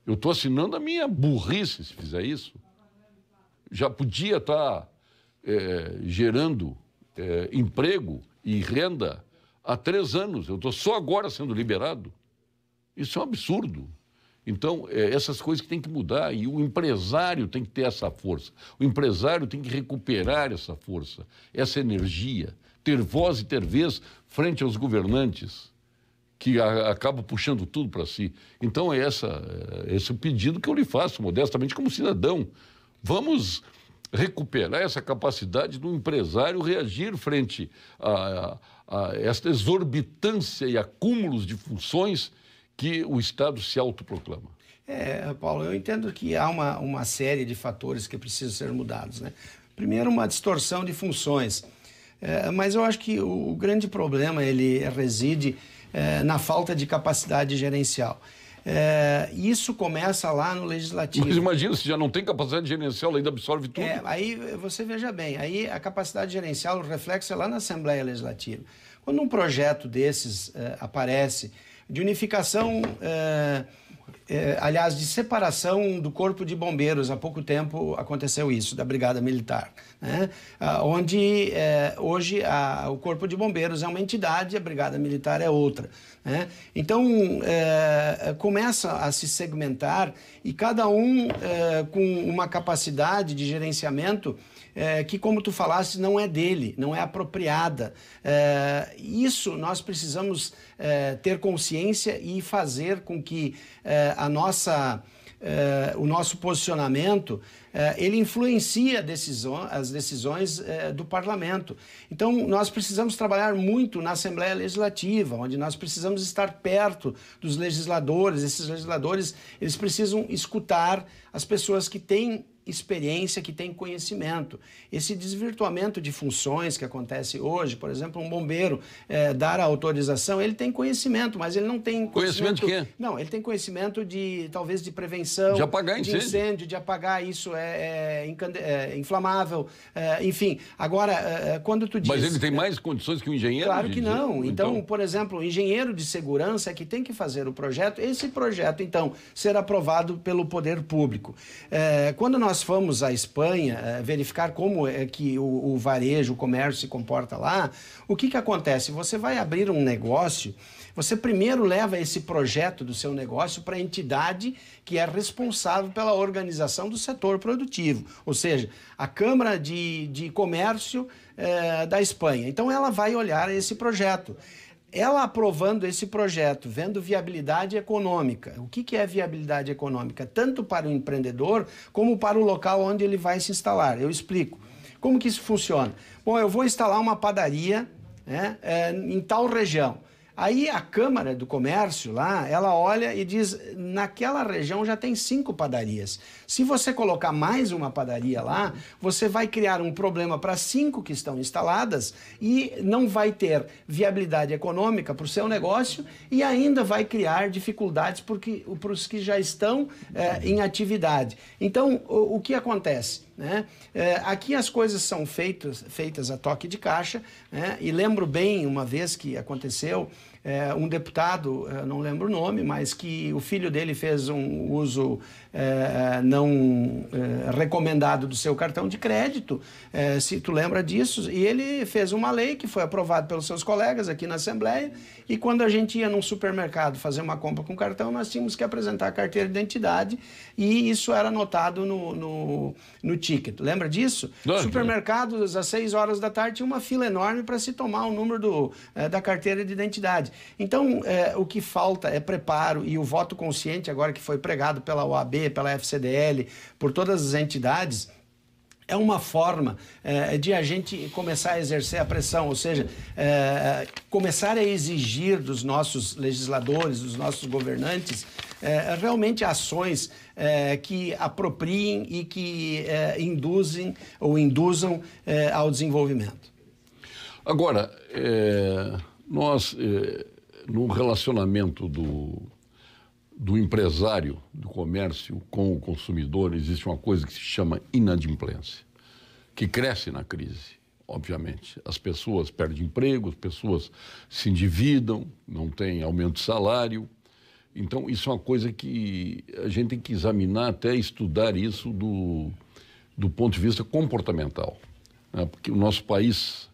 Eu estou assinando a minha burrice se fizer isso. Já podia estar gerando emprego e renda há 3 anos. Eu estou só agora sendo liberado. Isso é um absurdo. Então, essas coisas que tem que mudar. E o empresário tem que ter essa força. O empresário tem que recuperar essa força, essa energia, ter voz e ter vez frente aos governantes que acabam puxando tudo para si. Então, esse pedido que eu lhe faço, modestamente, como cidadão. Vamos recuperar essa capacidade do empresário reagir frente a esta exorbitância e acúmulos de funções que o Estado se autoproclama. Paulo, eu entendo que há uma série de fatores que precisam ser mudados, né? Primeiro, uma distorção de funções, mas eu acho que o grande problema ele reside na falta de capacidade gerencial. Isso começa lá no Legislativo. Mas imagina, se já não tem capacidade gerencial, ainda absorve tudo. Aí você veja bem, aí a capacidade gerencial, o reflexo é lá na Assembleia Legislativa. Quando um projeto desses aparece, de unificação, aliás, de separação do Corpo de Bombeiros, há pouco tempo aconteceu isso, da Brigada Militar, né? Onde hoje o Corpo de Bombeiros é uma entidade, a Brigada Militar é outra, né? Então, começa a se segmentar e cada um com uma capacidade de gerenciamento que, como tu falaste, não é dele, não é apropriada. Isso nós precisamos ter consciência e fazer com que o nosso posicionamento ele influencia as decisões do parlamento. Então, nós precisamos trabalhar muito na Assembleia Legislativa, onde nós precisamos estar perto dos legisladores. Esses legisladores, eles precisam escutar as pessoas que têm experiência, que tem conhecimento. Esse desvirtuamento de funções que acontece hoje, por exemplo, um bombeiro dar a autorização, ele tem conhecimento, mas ele não tem conhecimento de quê? Não, ele tem conhecimento talvez de prevenção, de apagar de incêndio, de apagar isso inflamável, enfim. Agora, quando tu diz... Mas ele tem mais condições que o engenheiro? Claro que não. Então, por exemplo, o engenheiro de segurança é que tem que fazer o projeto, esse projeto, então, ser aprovado pelo poder público. Quando nós fomos à Espanha verificar como é que o varejo, o comércio se comporta lá, o que acontece? Você vai abrir um negócio, você primeiro leva esse projeto do seu negócio para a entidade que é responsável pela organização do setor produtivo. Ou seja, a Câmara de Comércio da Espanha. Então ela vai olhar esse projeto. Ela aprovando esse projeto, vendo viabilidade econômica. O que é viabilidade econômica? Tanto para o empreendedor como para o local onde ele vai se instalar. Eu explico. Como que isso funciona? Bom, eu vou instalar uma padaria, né, em tal região. Aí a Câmara do Comércio lá, ela olha e diz, naquela região já tem 5 padarias. Se você colocar mais uma padaria lá, você vai criar um problema para 5 que estão instaladas e não vai ter viabilidade econômica para o seu negócio e ainda vai criar dificuldades para os que já estão em atividade. Então, o que acontece? Né? Aqui as coisas são feitas a toque de caixa, né? E lembro bem uma vez que aconteceu, um deputado, não lembro o nome, mas que o filho dele fez um uso não recomendado do seu cartão de crédito, se tu lembra disso, e ele fez uma lei que foi aprovada pelos seus colegas aqui na Assembleia, e quando a gente ia num supermercado fazer uma compra com cartão, nós tínhamos que apresentar a carteira de identidade, e isso era anotado no ticket. Lembra disso? Supermercados, às 6 horas da tarde, tinha uma fila enorme para se tomar o número da carteira de identidade. Então, o que falta é preparo, e o voto consciente, agora que foi pregado pela OAB, pela FCDL, por todas as entidades, é uma forma de a gente começar a exercer a pressão, ou seja, começar a exigir dos nossos legisladores, dos nossos governantes, realmente ações que apropriem e que induzam ao desenvolvimento. Agora, nós, no relacionamento do empresário, do comércio com o consumidor, existe uma coisa que se chama inadimplência, que cresce na crise, obviamente. As pessoas perdem emprego, as pessoas se endividam, não tem aumento de salário. Então, isso é uma coisa que a gente tem que examinar, até estudar isso do ponto de vista comportamental, né? Porque o nosso país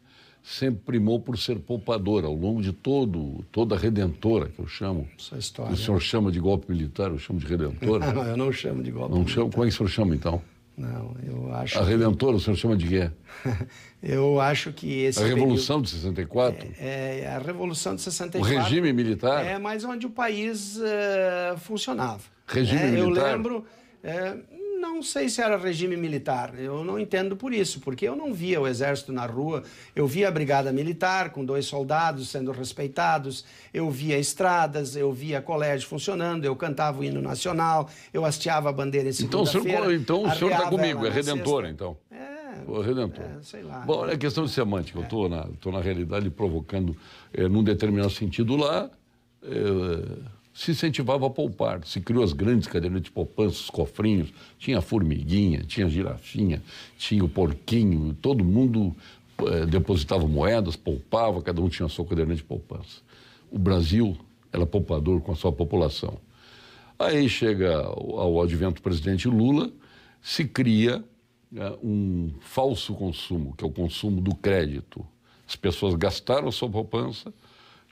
sempre primou por ser poupador ao longo de toda a redentora, que eu chamo. Essa história. O senhor chama de golpe militar, eu chamo de redentora. Não, eu não chamo de golpe militar. Como é que o senhor chama, então? Não, eu acho... A redentora, o senhor chama de quê? Eu acho que esse... A Revolução de 64? A Revolução de 64. O regime militar? Mas onde o país funcionava. Regime militar? Eu lembro... não sei se era regime militar, eu não entendo por isso, porque eu não via o exército na rua, eu via a brigada militar com 2 soldados sendo respeitados, eu via estradas, eu via colégio funcionando, eu cantava o hino nacional, eu hasteava a bandeira em segunda-feira. Então o senhor está comigo, é redentora, então. O redentor. Sei lá. Bom, é questão de semântica, eu estou na realidade provocando, num determinado sentido lá, se incentivava a poupar, se criou as grandes cadernetas de poupança, os cofrinhos, tinha a formiguinha, tinha a girafinha, tinha o porquinho, todo mundo depositava moedas, poupava, cada um tinha a sua caderneta de poupança. O Brasil era poupador com a sua população. Aí chega ao advento do presidente Lula, se cria um falso consumo, que é o consumo do crédito. As pessoas gastaram a sua poupança,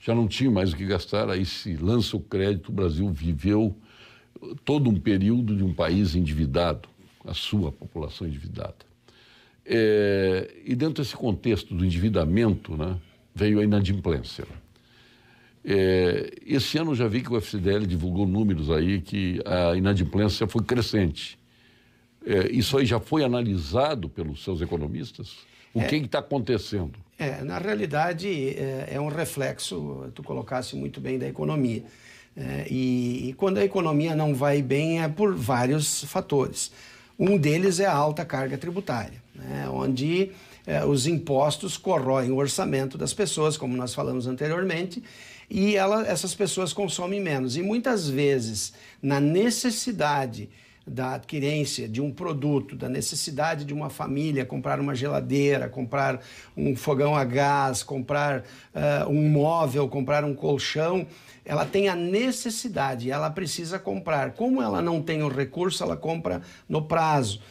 já não tinha mais o que gastar, aí se lança o crédito. O Brasil viveu todo um período de um país endividado, a sua população endividada. E dentro desse contexto do endividamento, né, veio a inadimplência. Esse ano eu já vi que o FCDL divulgou números aí que a inadimplência foi crescente. Isso aí já foi analisado pelos seus economistas? O que está acontecendo? Na realidade, é um reflexo, tu colocasse muito bem, da economia. E quando a economia não vai bem é por vários fatores. Um deles é a alta carga tributária, né, onde os impostos corroem o orçamento das pessoas, como nós falamos anteriormente, e essas pessoas consomem menos. E muitas vezes, na necessidade da adquirência de um produto, da necessidade de uma família comprar uma geladeira, comprar um fogão a gás, comprar um móvel, comprar um colchão, ela tem a necessidade, ela precisa comprar. Como ela não tem o recurso, ela compra no prazo.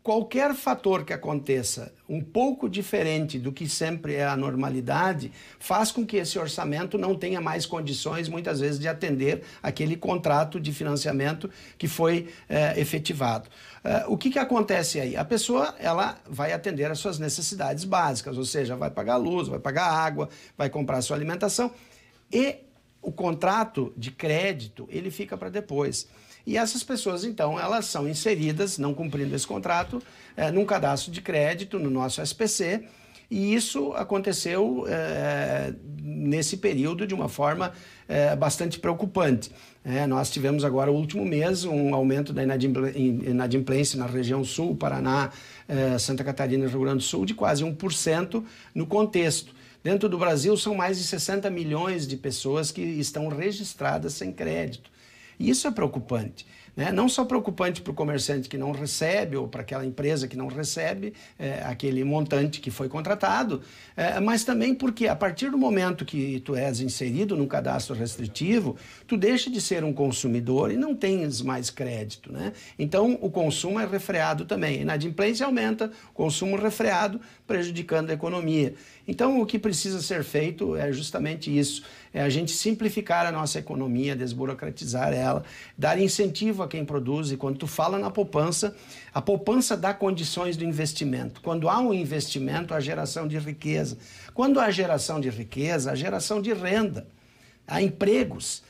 qualquer fator que aconteça um pouco diferente do que sempre é a normalidade, faz com que esse orçamento não tenha mais condições, muitas vezes, de atender aquele contrato de financiamento que foi efetivado. O que acontece aí? A pessoa ela vai atender às suas necessidades básicas, ou seja, vai pagar luz, vai pagar água, vai comprar a sua alimentação, e o contrato de crédito ele fica para depois. E essas pessoas, então, elas são inseridas, não cumprindo esse contrato, num cadastro de crédito, no nosso SPC, e isso aconteceu nesse período de uma forma bastante preocupante. Nós tivemos agora, o último mês, um aumento da inadimplência na região sul, Paraná, Santa Catarina e Rio Grande do Sul, de quase 1% no contexto. Dentro do Brasil, são mais de 60 milhões de pessoas que estão registradas sem crédito. E isso é preocupante, né? Não só preocupante para o comerciante que não recebe ou para aquela empresa que não recebe aquele montante que foi contratado, mas também porque a partir do momento que tu és inserido num cadastro restritivo, tu deixa de ser um consumidor e não tens mais crédito, né? Então o consumo é refreado também, a inadimplência aumenta, o consumo refreado prejudicando a economia. Então o que precisa ser feito é justamente isso, é a gente simplificar a nossa economia, desburocratizar ela, dar incentivo a quem produz. E quando tu fala na poupança, a poupança dá condições do investimento. Quando há um investimento, há geração de riqueza. Quando há geração de riqueza, há geração de renda, há empregos.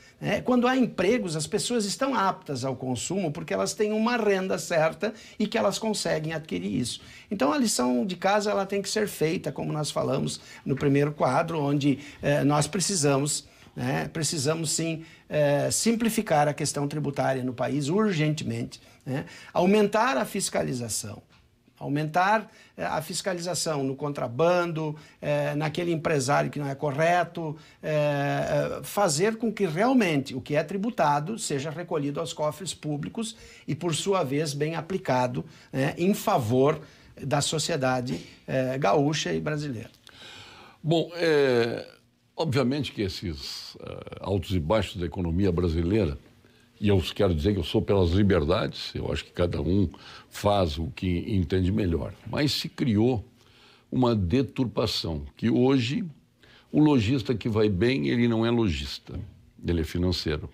Quando há empregos, as pessoas estão aptas ao consumo porque elas têm uma renda certa e que elas conseguem adquirir isso. Então a lição de casa ela tem que ser feita, como nós falamos no primeiro quadro, onde nós precisamos sim simplificar a questão tributária no país urgentemente, aumentar a fiscalização. Aumentar a fiscalização no contrabando, naquele empresário que não é correto, fazer com que realmente o que é tributado seja recolhido aos cofres públicos e, por sua vez, bem aplicado em favor da sociedade gaúcha e brasileira. Bom, obviamente que esses altos e baixos da economia brasileira, e eu quero dizer que eu sou pelas liberdades, eu acho que cada um faz o que entende melhor. Mas se criou uma deturpação, que hoje o lojista que vai bem, ele não é lojista, ele é financeiro.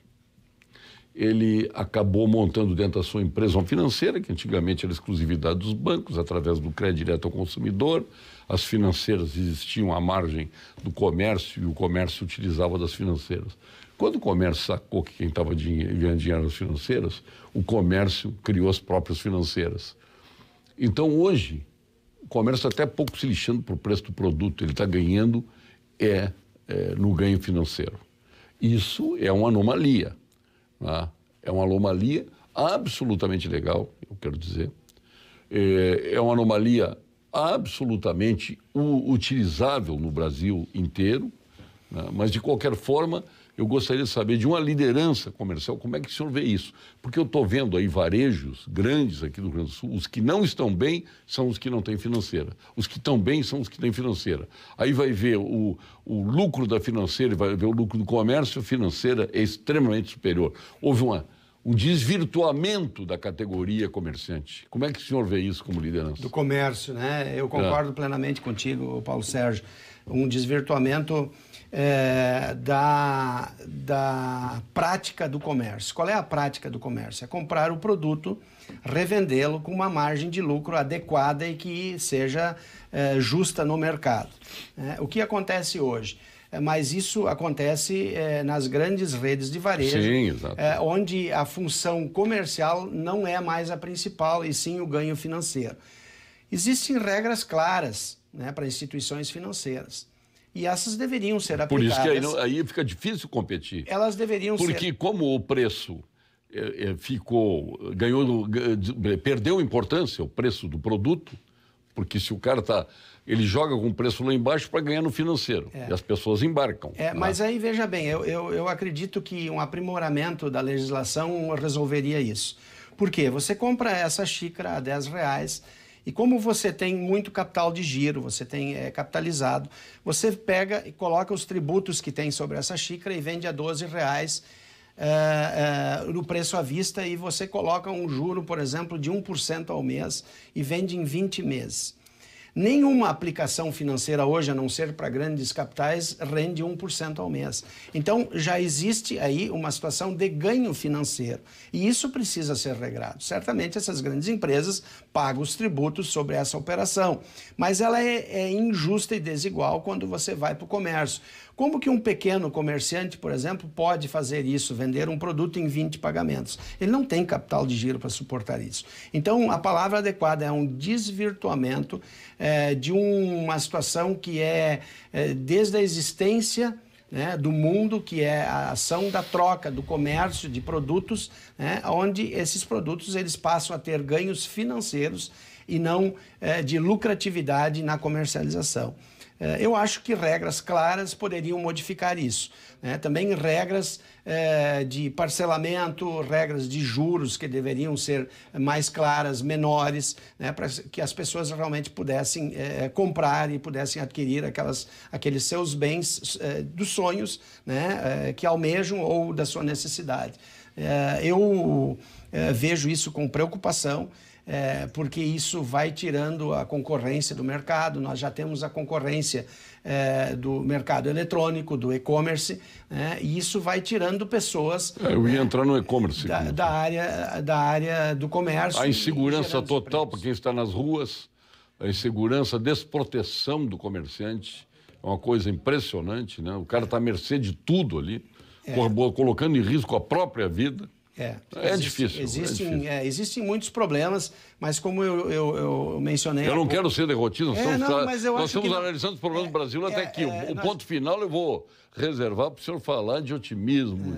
Ele acabou montando dentro da sua empresa uma financeira, que antigamente era exclusividade dos bancos, através do crédito direto ao consumidor. As financeiras existiam à margem do comércio e o comércio utilizava das financeiras. Quando o comércio sacou que quem estava ganhando dinheiro nas financeiras, o comércio criou as próprias financeiras. Então, hoje, o comércio está até pouco se lixando para o preço do produto, ele está ganhando no ganho financeiro. Isso é uma anomalia, né? É uma anomalia absolutamente legal, eu quero dizer. É uma anomalia absolutamente utilizável no Brasil inteiro, né? Mas, de qualquer forma, eu gostaria de saber de uma liderança comercial, como é que o senhor vê isso? Porque eu estou vendo aí varejos grandes aqui do Rio Grande do Sul, os que não estão bem são os que não têm financeira, os que estão bem são os que têm financeira. Aí vai ver o lucro da financeira e vai ver o lucro do comércio, a financeira é extremamente superior. Houve um desvirtuamento da categoria comerciante. Como é que o senhor vê isso como liderança? Do comércio, né? Eu concordo plenamente contigo, Paulo Sérgio. Um desvirtuamento da prática do comércio. Qual é a prática do comércio? É comprar o produto, revendê-lo com uma margem de lucro adequada e que seja justa no mercado. O que acontece hoje? Mas isso acontece nas grandes redes de varejo, sim, exato. Onde a função comercial não é mais a principal, e sim o ganho financeiro. Existem regras claras, né, para instituições financeiras. E essas deveriam ser aplicadas. Por isso que aí fica difícil competir. Elas deveriam ser... Porque como o preço perdeu importância, o preço do produto, porque se o cara ele joga com o preço lá embaixo para ganhar no financeiro. E as pessoas embarcam. Mas aí, veja bem, eu acredito que um aprimoramento da legislação resolveria isso. Por quê? Você compra essa xícara a R$10, e como você tem muito capital de giro, você tem capitalizado, você pega e coloca os tributos que tem sobre essa xícara e vende a R$12 no preço à vista e você coloca um juro, por exemplo, de 1% ao mês e vende em 20 meses. Nenhuma aplicação financeira hoje, a não ser para grandes capitais, rende 1% ao mês. Então, já existe aí uma situação de ganho financeiro. E isso precisa ser regrado. Certamente, essas grandes empresas pagam os tributos sobre essa operação. Mas ela é injusta e desigual quando você vai para o comércio. Como que um pequeno comerciante, por exemplo, pode fazer isso, vender um produto em 20 pagamentos? Ele não tem capital de giro para suportar isso. Então, a palavra adequada é um desvirtuamento de uma situação que desde a existência, né, do mundo, que é a ação da troca, do comércio de produtos, né, onde esses produtos eles passam a ter ganhos financeiros e não de lucratividade na comercialização. Eu acho que regras claras poderiam modificar isso, né? Também regras de parcelamento, regras de juros que deveriam ser mais claras, menores, né? Para que as pessoas realmente pudessem comprar e pudessem adquirir aqueles seus bens dos sonhos, né? Que almejam ou da sua necessidade. Eu vejo isso com preocupação. Porque isso vai tirando a concorrência do mercado. Nós já temos a concorrência do mercado eletrônico, do e-commerce, né? E isso vai tirando pessoas... Eu ia entrar no e-commerce. Da área do comércio. A insegurança total para quem está nas ruas, a insegurança, a desproteção do comerciante, é uma coisa impressionante, né? O cara está à mercê de tudo ali, colocando em risco a própria vida. Difícil. Existem muitos problemas, mas como eu mencionei... Eu não quero ser derrotista, nós estamos analisando os problemas do Brasil até aqui. O ponto final eu vou reservar para o senhor falar de otimismo,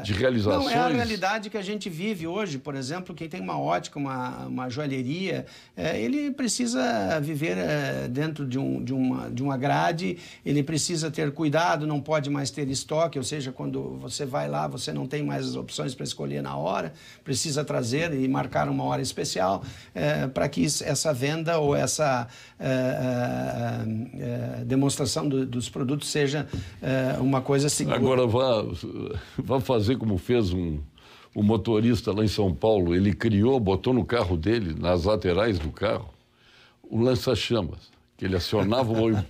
de realizações. Não, é a realidade que a gente vive hoje. Por exemplo, quem tem uma ótica, uma joalheria, ele precisa viver dentro de uma grade, ele precisa ter cuidado, não pode mais ter estoque, ou seja, quando você vai lá, você não tem mais as opções para escolher na hora, precisa trazer e marcar uma hora especial para que essa venda ou essa demonstração dos produtos seja uma coisa segura. Agora vá fazer como fez um motorista lá em São Paulo. Ele botou no carro dele, nas laterais do carro, um lança-chamas, que ele acionava o olho.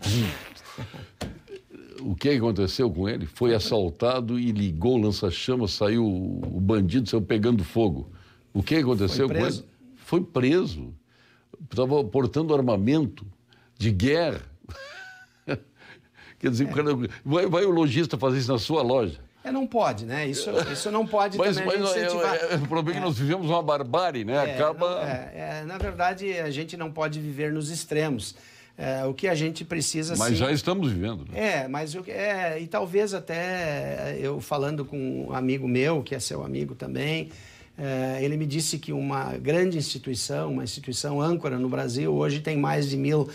O que aconteceu com ele? Foi assaltado e ligou o lança-chamas, saiu o bandido, saiu pegando fogo. O que aconteceu com ele? Foi preso. Estava portando armamento de guerra. Quer dizer, o cara, vai o lojista fazer isso na sua loja. Não pode, né? Isso não pode também incentivar. O problema é que nós vivemos uma barbárie, né? Na verdade, a gente não pode viver nos extremos. O que a gente precisa... Mas já estamos vivendo. Né? E talvez até eu falando com um amigo meu, que é seu amigo também, ele me disse que uma grande instituição, uma instituição âncora no Brasil, hoje tem mais de 1000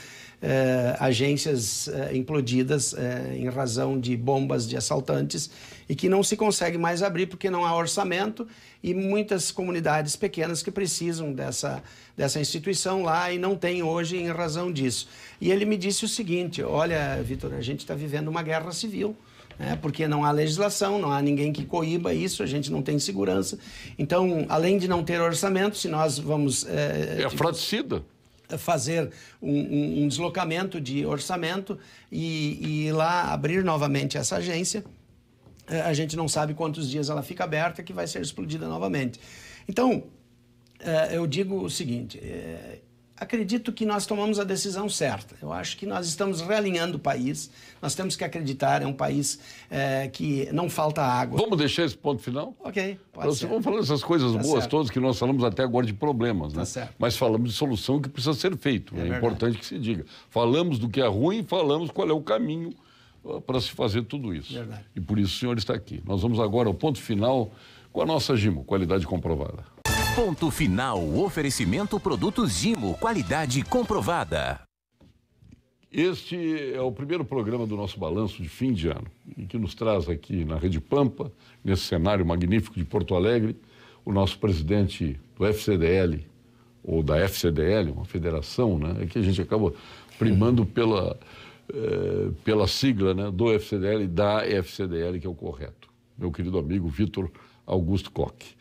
agências implodidas em razão de bombas de assaltantes e que não se consegue mais abrir porque não há orçamento e muitas comunidades pequenas que precisam dessa instituição lá e não tem hoje em razão disso. E ele me disse o seguinte: olha, Vitor, a gente está vivendo uma guerra civil, porque não há legislação, não há ninguém que coíba isso, a gente não tem segurança. Então, além de não ter orçamento, se nós vamos... fratricida. Fazer um deslocamento de orçamento e ir lá abrir novamente essa agência, a gente não sabe quantos dias ela fica aberta, que vai ser explodida novamente. Então, eu digo o seguinte... acredito que nós tomamos a decisão certa. Eu acho que nós estamos realinhando o país. Nós temos que acreditar, é um país que não falta água. Vamos deixar esse ponto final? Ok, pode ser. Vamos falar dessas coisas boas todas que nós falamos até agora de problemas, né? Certo. Mas falamos de solução que precisa ser feito. É importante que se diga. Falamos do que é ruim e falamos qual é o caminho para se fazer tudo isso. Verdade. E por isso o senhor está aqui. Nós vamos agora ao ponto final com a nossa Gimo, qualidade comprovada. Ponto final, oferecimento produtos Gimo, qualidade comprovada. Este é o primeiro programa do nosso balanço de fim de ano, e que nos traz aqui na Rede Pampa, nesse cenário magnífico de Porto Alegre, o nosso presidente do FCDL, ou da FCDL, uma federação, né? É que a gente acaba primando pela sigla, né? Do FCDL e da FCDL, que é o correto. meu querido amigo Vitor Augusto Koch.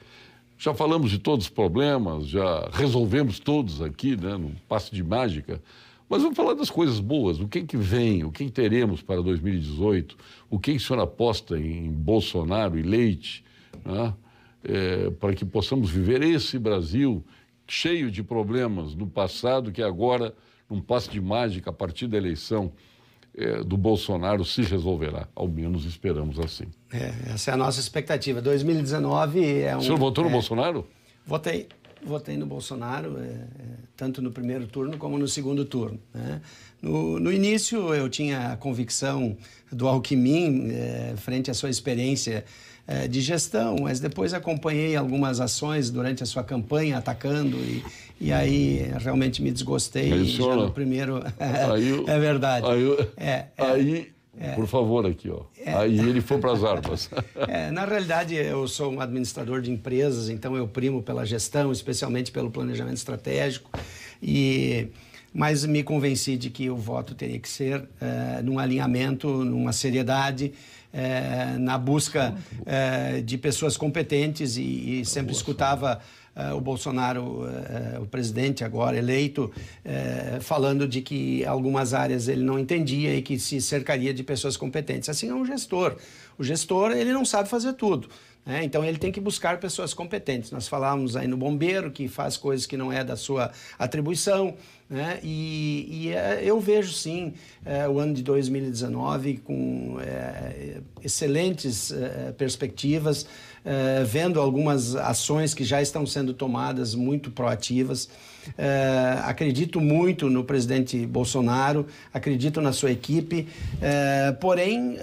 Já falamos de todos os problemas, já resolvemos todos aqui, né, num passe de mágica, mas vamos falar das coisas boas, o que vem, o que teremos para 2018, o que o senhor aposta em Bolsonaro e Leite, né, para que possamos viver esse Brasil cheio de problemas no passado, que agora, num passe de mágica, a partir da eleição do Bolsonaro, se resolverá. Ao menos esperamos assim. Essa é a nossa expectativa. 2019 é um... O senhor votou no Bolsonaro? Votei no Bolsonaro, tanto no primeiro turno como no segundo turno, né? No início, eu tinha a convicção do Alckmin frente à sua experiência de gestão, mas depois acompanhei algumas ações durante a sua campanha atacando e aí realmente me desgostei. Aí, já no primeiro... é verdade. Por favor, aqui, ó. Aí ele foi para as armas. Na realidade, eu sou um administrador de empresas, então eu primo pela gestão, especialmente pelo planejamento estratégico, mas me convenci de que o voto teria que ser num alinhamento, numa seriedade, na busca de pessoas competentes e sempre escutava o Bolsonaro, o presidente agora eleito, falando de que algumas áreas ele não entendia e que se cercaria de pessoas competentes. Assim é um gestor. O gestor, ele não sabe fazer tudo, né? Então ele tem que buscar pessoas competentes. Nós falávamos aí no bombeiro, que faz coisas que não é da sua atribuição, né? Eu vejo sim o ano de 2019 com excelentes perspectivas, vendo algumas ações que já estão sendo tomadas muito proativas. Acredito muito no presidente Bolsonaro, acredito na sua equipe, porém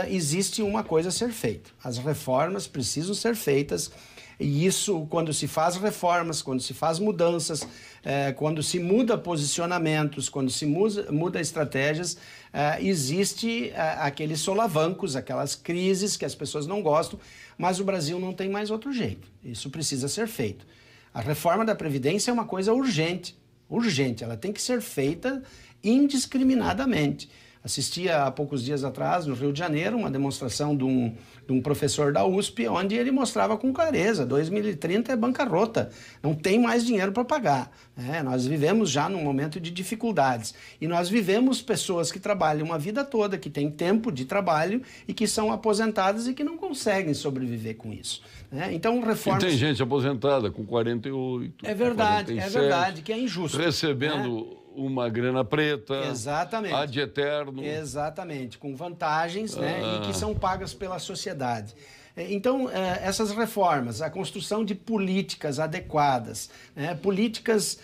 existe uma coisa a ser feita. As reformas precisam ser feitas. E isso, quando se faz reformas, quando se faz mudanças, quando se muda posicionamentos, quando se muda estratégias, existe aqueles solavancos, aquelas crises que as pessoas não gostam, mas o Brasil não tem mais outro jeito. Isso precisa ser feito. A reforma da Previdência é uma coisa urgente, ela tem que ser feita indiscriminadamente. Assisti há poucos dias atrás, no Rio de Janeiro, uma demonstração de um professor da USP, onde ele mostrava com clareza, 2030 é bancarrota, não tem mais dinheiro para pagar. Nós vivemos já num momento de dificuldades. E nós vivemos pessoas que trabalham uma vida toda, que têm tempo de trabalho e que são aposentadas e que não conseguem sobreviver com isso. Então, reformas... E tem gente aposentada com 48, É verdade, 47, que é injusto. Recebendo... uma grana preta, exatamente, ad eterno. Exatamente, com vantagens, né, e que são pagas pela sociedade. Então, essas reformas, a construção de políticas adequadas, políticas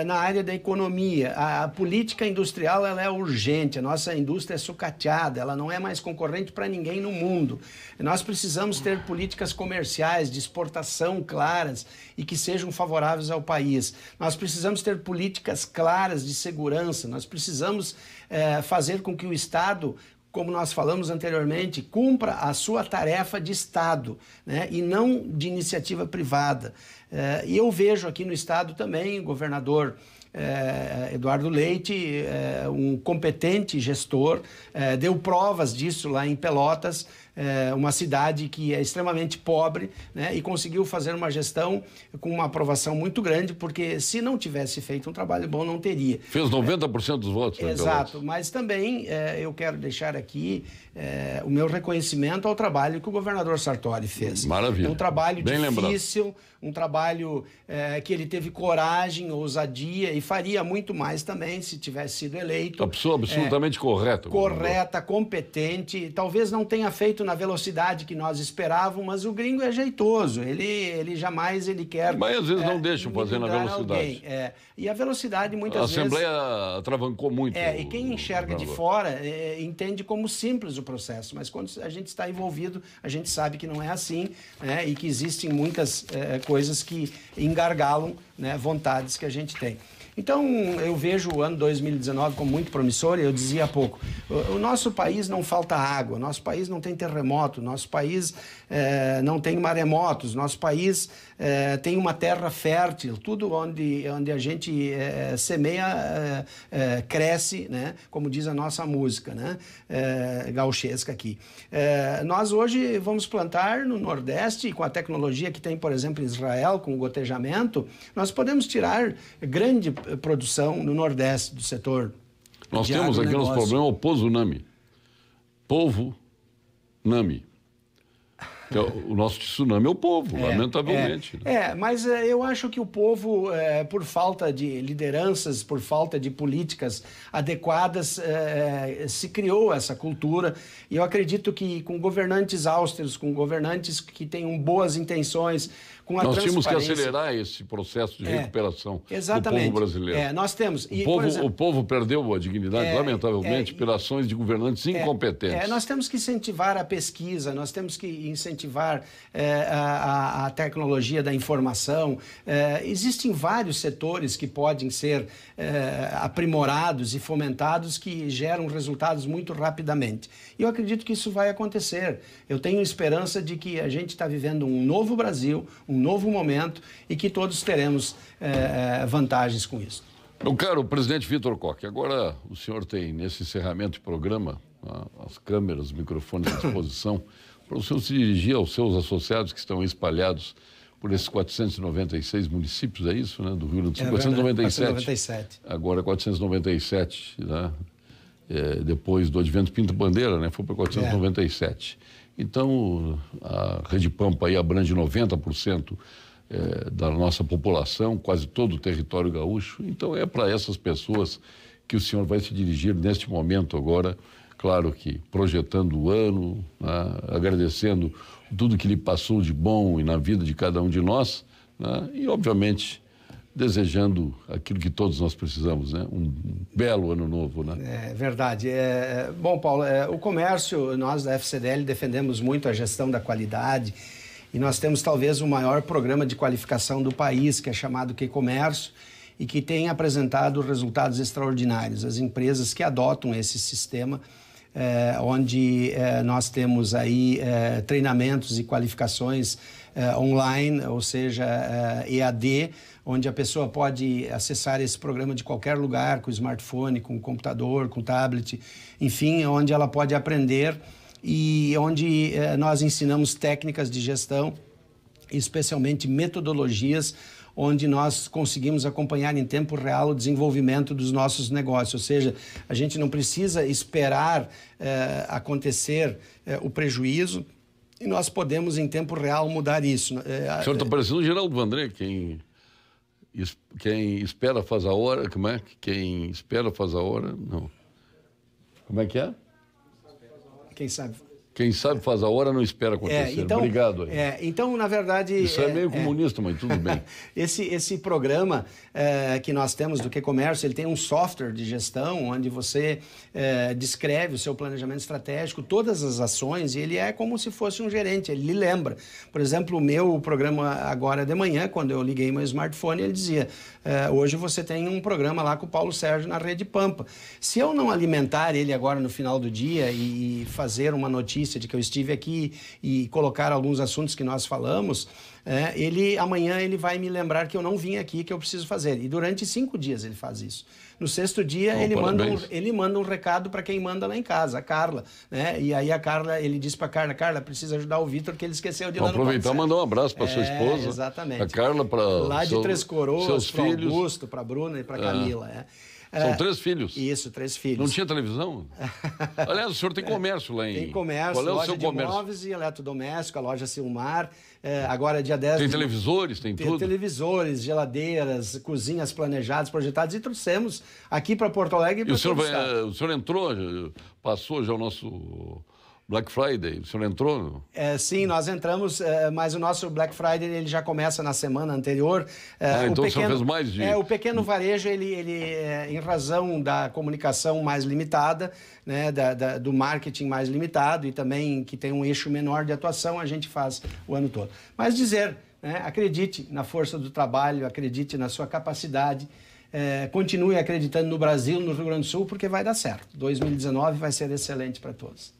na área da economia, a política industrial ela é urgente, a nossa indústria é sucateada, ela não é mais concorrente para ninguém no mundo. Nós precisamos ter políticas comerciais de exportação claras e que sejam favoráveis ao país. Nós precisamos ter políticas claras de segurança, nós precisamos fazer com que o Estado, como nós falamos anteriormente, cumpra a sua tarefa de Estado, né, e não de iniciativa privada. E eu vejo aqui no Estado também o governador Eduardo Leite, um competente gestor, deu provas disso lá em Pelotas, uma cidade que é extremamente pobre, né, e conseguiu fazer uma gestão com uma aprovação muito grande, porque se não tivesse feito um trabalho bom, não teria. Fez 90% dos votos. Exato, mas também eu quero deixar aqui o meu reconhecimento ao trabalho que o governador Sartori fez. Maravilha. É um trabalho bem difícil, lembrado. Um trabalho que ele teve coragem, ousadia e faria muito mais também se tivesse sido eleito. Uma pessoa absolutamente correta. Correta, competente, talvez não tenha feito na velocidade que nós esperávamos, mas o gringo é jeitoso, ele jamais quer... Mas às vezes não deixam fazer na velocidade. E a velocidade muitas vezes... A Assembleia atravancou muito. E quem enxerga de fora entende como simples o processo, mas quando a gente está envolvido, a gente sabe que não é assim, né, e que existem muitas coisas que engargalam, né, vontades que a gente tem. Então, eu vejo o ano 2019 como muito promissor, e eu dizia há pouco, o nosso país não falta água, o nosso país não tem terremoto, o nosso país não tem maremotos, nosso país tem uma terra fértil, tudo onde a gente semeia cresce, né? Como diz a nossa música, né? Gauchesca aqui. Nós hoje vamos plantar no Nordeste, com a tecnologia que tem, por exemplo, em Israel, com o gotejamento, nós podemos tirar grande produção no Nordeste do setor. Nós temos aqui nos problemas o Pozunami. Polvo Nami. O nosso tsunami é o povo, lamentavelmente. Mas eu acho que o povo, por falta de lideranças, por falta de políticas adequadas, se criou essa cultura. E eu acredito que com governantes austeros, com governantes que tenham boas intenções, com a nós tínhamos que acelerar esse processo de recuperação do povo brasileiro. Nós temos. E, o povo perdeu a dignidade, lamentavelmente, pelas ações de governantes incompetentes. Nós temos que incentivar a pesquisa, nós temos que incentivar a tecnologia da informação. Existem vários setores que podem ser aprimorados e fomentados que geram resultados muito rapidamente. E eu acredito que isso vai acontecer. Eu tenho esperança de que a gente está vivendo um novo Brasil, um novo momento, e que todos teremos vantagens com isso. Meu caro presidente Vitor Koch, agora o senhor tem, nesse encerramento de programa, as câmeras, os microfones à disposição, para o senhor se dirigir aos seus associados que estão espalhados por esses 496 municípios, é isso, né, do Rio Grande do Sul? 497. Agora 497, né? Depois do Advento Pinto Bandeira, né, foi para 497. Então, a Rede Pampa aí abrange 90% da nossa população, quase todo o território gaúcho. Então, é para essas pessoas que o senhor vai se dirigir neste momento agora, claro que projetando o ano, né, agradecendo tudo que lhe passou de bom e na vida de cada um de nós, né, e, obviamente, desejando aquilo que todos nós precisamos, né? Um belo ano novo, né? É verdade. Bom, Paulo, o comércio, nós da FCDL defendemos muito a gestão da qualidade, e nós temos talvez o maior programa de qualificação do país, que é chamado QComércio, e que tem apresentado resultados extraordinários. As empresas que adotam esse sistema, onde nós temos aí treinamentos e qualificações online, ou seja, EAD, onde a pessoa pode acessar esse programa de qualquer lugar, com smartphone, com computador, com tablet, enfim, onde ela pode aprender, e onde nós ensinamos técnicas de gestão, especialmente metodologias, onde nós conseguimos acompanhar em tempo real o desenvolvimento dos nossos negócios. Ou seja, a gente não precisa esperar acontecer o prejuízo, e nós podemos, em tempo real, mudar isso. O senhor está parecendo o Geraldo Vandré, quem espera faz a hora, como é? Quem espera faz a hora, não. Como é que é? Quem sabe faz a hora, não espera acontecer. Então, obrigado. Então, na verdade... Isso é meio comunista, mas tudo bem. Esse programa que nós temos do QComércio, ele tem um software de gestão onde você descreve o seu planejamento estratégico, todas as ações, e ele é como se fosse um gerente, ele lhe lembra. Por exemplo, o meu programa agora de manhã, quando eu liguei meu smartphone, ele dizia, hoje você tem um programa lá com o Paulo Sérgio na Rede Pampa. Se eu não alimentar ele agora no final do dia e fazer uma notícia de que eu estive aqui e colocar alguns assuntos que nós falamos, amanhã ele vai me lembrar que eu não vim aqui, que eu preciso fazer. E durante 5 dias ele faz isso. No 6º dia, ele manda um recado para quem manda lá em casa, a Carla, né? E aí a Carla, ele disse para a Carla, precisa ajudar o Vitor, que ele esqueceu de ir lá no aproveitar e mandar um abraço para sua esposa. Exatamente. A Carla, para lá de Três Coroas, para filhos. Augusto, para Bruna e para Camila. São 3 filhos? Isso, 3 filhos. Não tinha televisão? Aliás, o senhor tem comércio lá em... Tem comércio, qual é loja o seu de comércio? Móveis e eletrodoméstico, a loja Silmar. Agora, dia 10... Tem televisores, tem tudo? Tem televisores, geladeiras, cozinhas planejadas, projetadas, e trouxemos aqui para Porto Alegre. E o senhor entrou, passou já o nosso... Black Friday, o senhor entrou? Sim, nós entramos, mas o nosso Black Friday ele já começa na semana anterior. Então o senhor fez mais de... O pequeno varejo, ele em razão da comunicação mais limitada, né, do marketing mais limitado, e também que tem um eixo menor de atuação, a gente faz o ano todo. Mas dizer, né, acredite na força do trabalho, acredite na sua capacidade, continue acreditando no Brasil, no Rio Grande do Sul, porque vai dar certo. 2019 vai ser excelente para todos.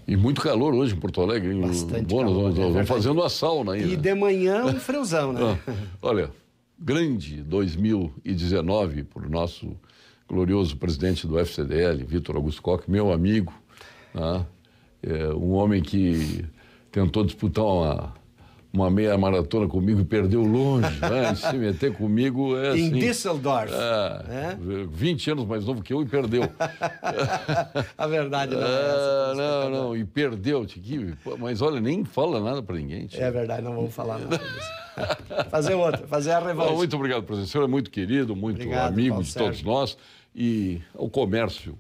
E muito calor hoje em Porto Alegre. Hein? Bastante bom, calor, nós vamos fazendo a sauna aí. E né? de manhã um friozão, né? Olha, grande 2019 para o nosso glorioso presidente do FCDL, Vitor Augusto Koch, meu amigo, né? Um homem que tentou disputar uma meia maratona comigo e perdeu longe, né? Se meter comigo é assim... Em Düsseldorf. 20 anos mais novo que eu e perdeu. A verdade não é essa. Não, e perdeu, Tiquinho. Mas olha, nem fala nada para ninguém. É verdade, não vamos falar nada disso. Fazer outra, fazer a revanche. Muito obrigado, presidente. O senhor é muito querido, muito amigo Paulo de Sérgio. todos nós. E ao comércio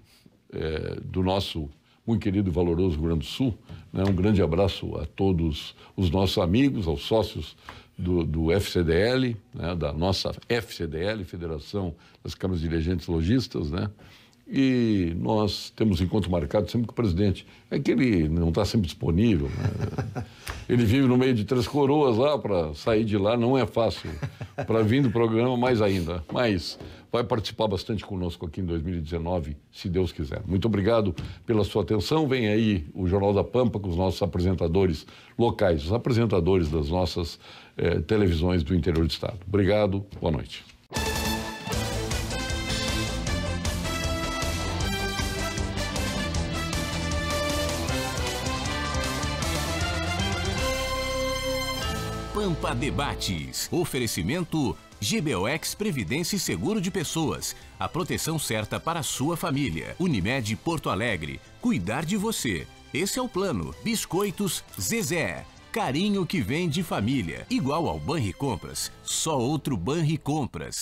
do nosso muito querido e valoroso Rio Grande do Sul, né? Um grande abraço a todos os nossos amigos, aos sócios do FCDL, né? Da nossa FCDL, Federação das Câmaras de Dirigentes Lojistas, né? E nós temos encontro marcado sempre com o presidente. É que ele não está sempre disponível, né? Ele vive no meio de Três Coroas lá, para sair de lá não é fácil. Para vir do programa, mais ainda. Mas vai participar bastante conosco aqui em 2019, se Deus quiser. Muito obrigado pela sua atenção. Vem aí o Jornal da Pampa com os nossos apresentadores locais, os apresentadores das nossas televisões do interior do estado. Obrigado, boa noite. Pampa Debates. Oferecimento GBOX Previdência e Seguro de Pessoas. A proteção certa para a sua família. Unimed Porto Alegre. Cuidar de você. Esse é o plano. Biscoitos Zezé. Carinho que vem de família. Igual ao Banricompras. Só outro Banricompras.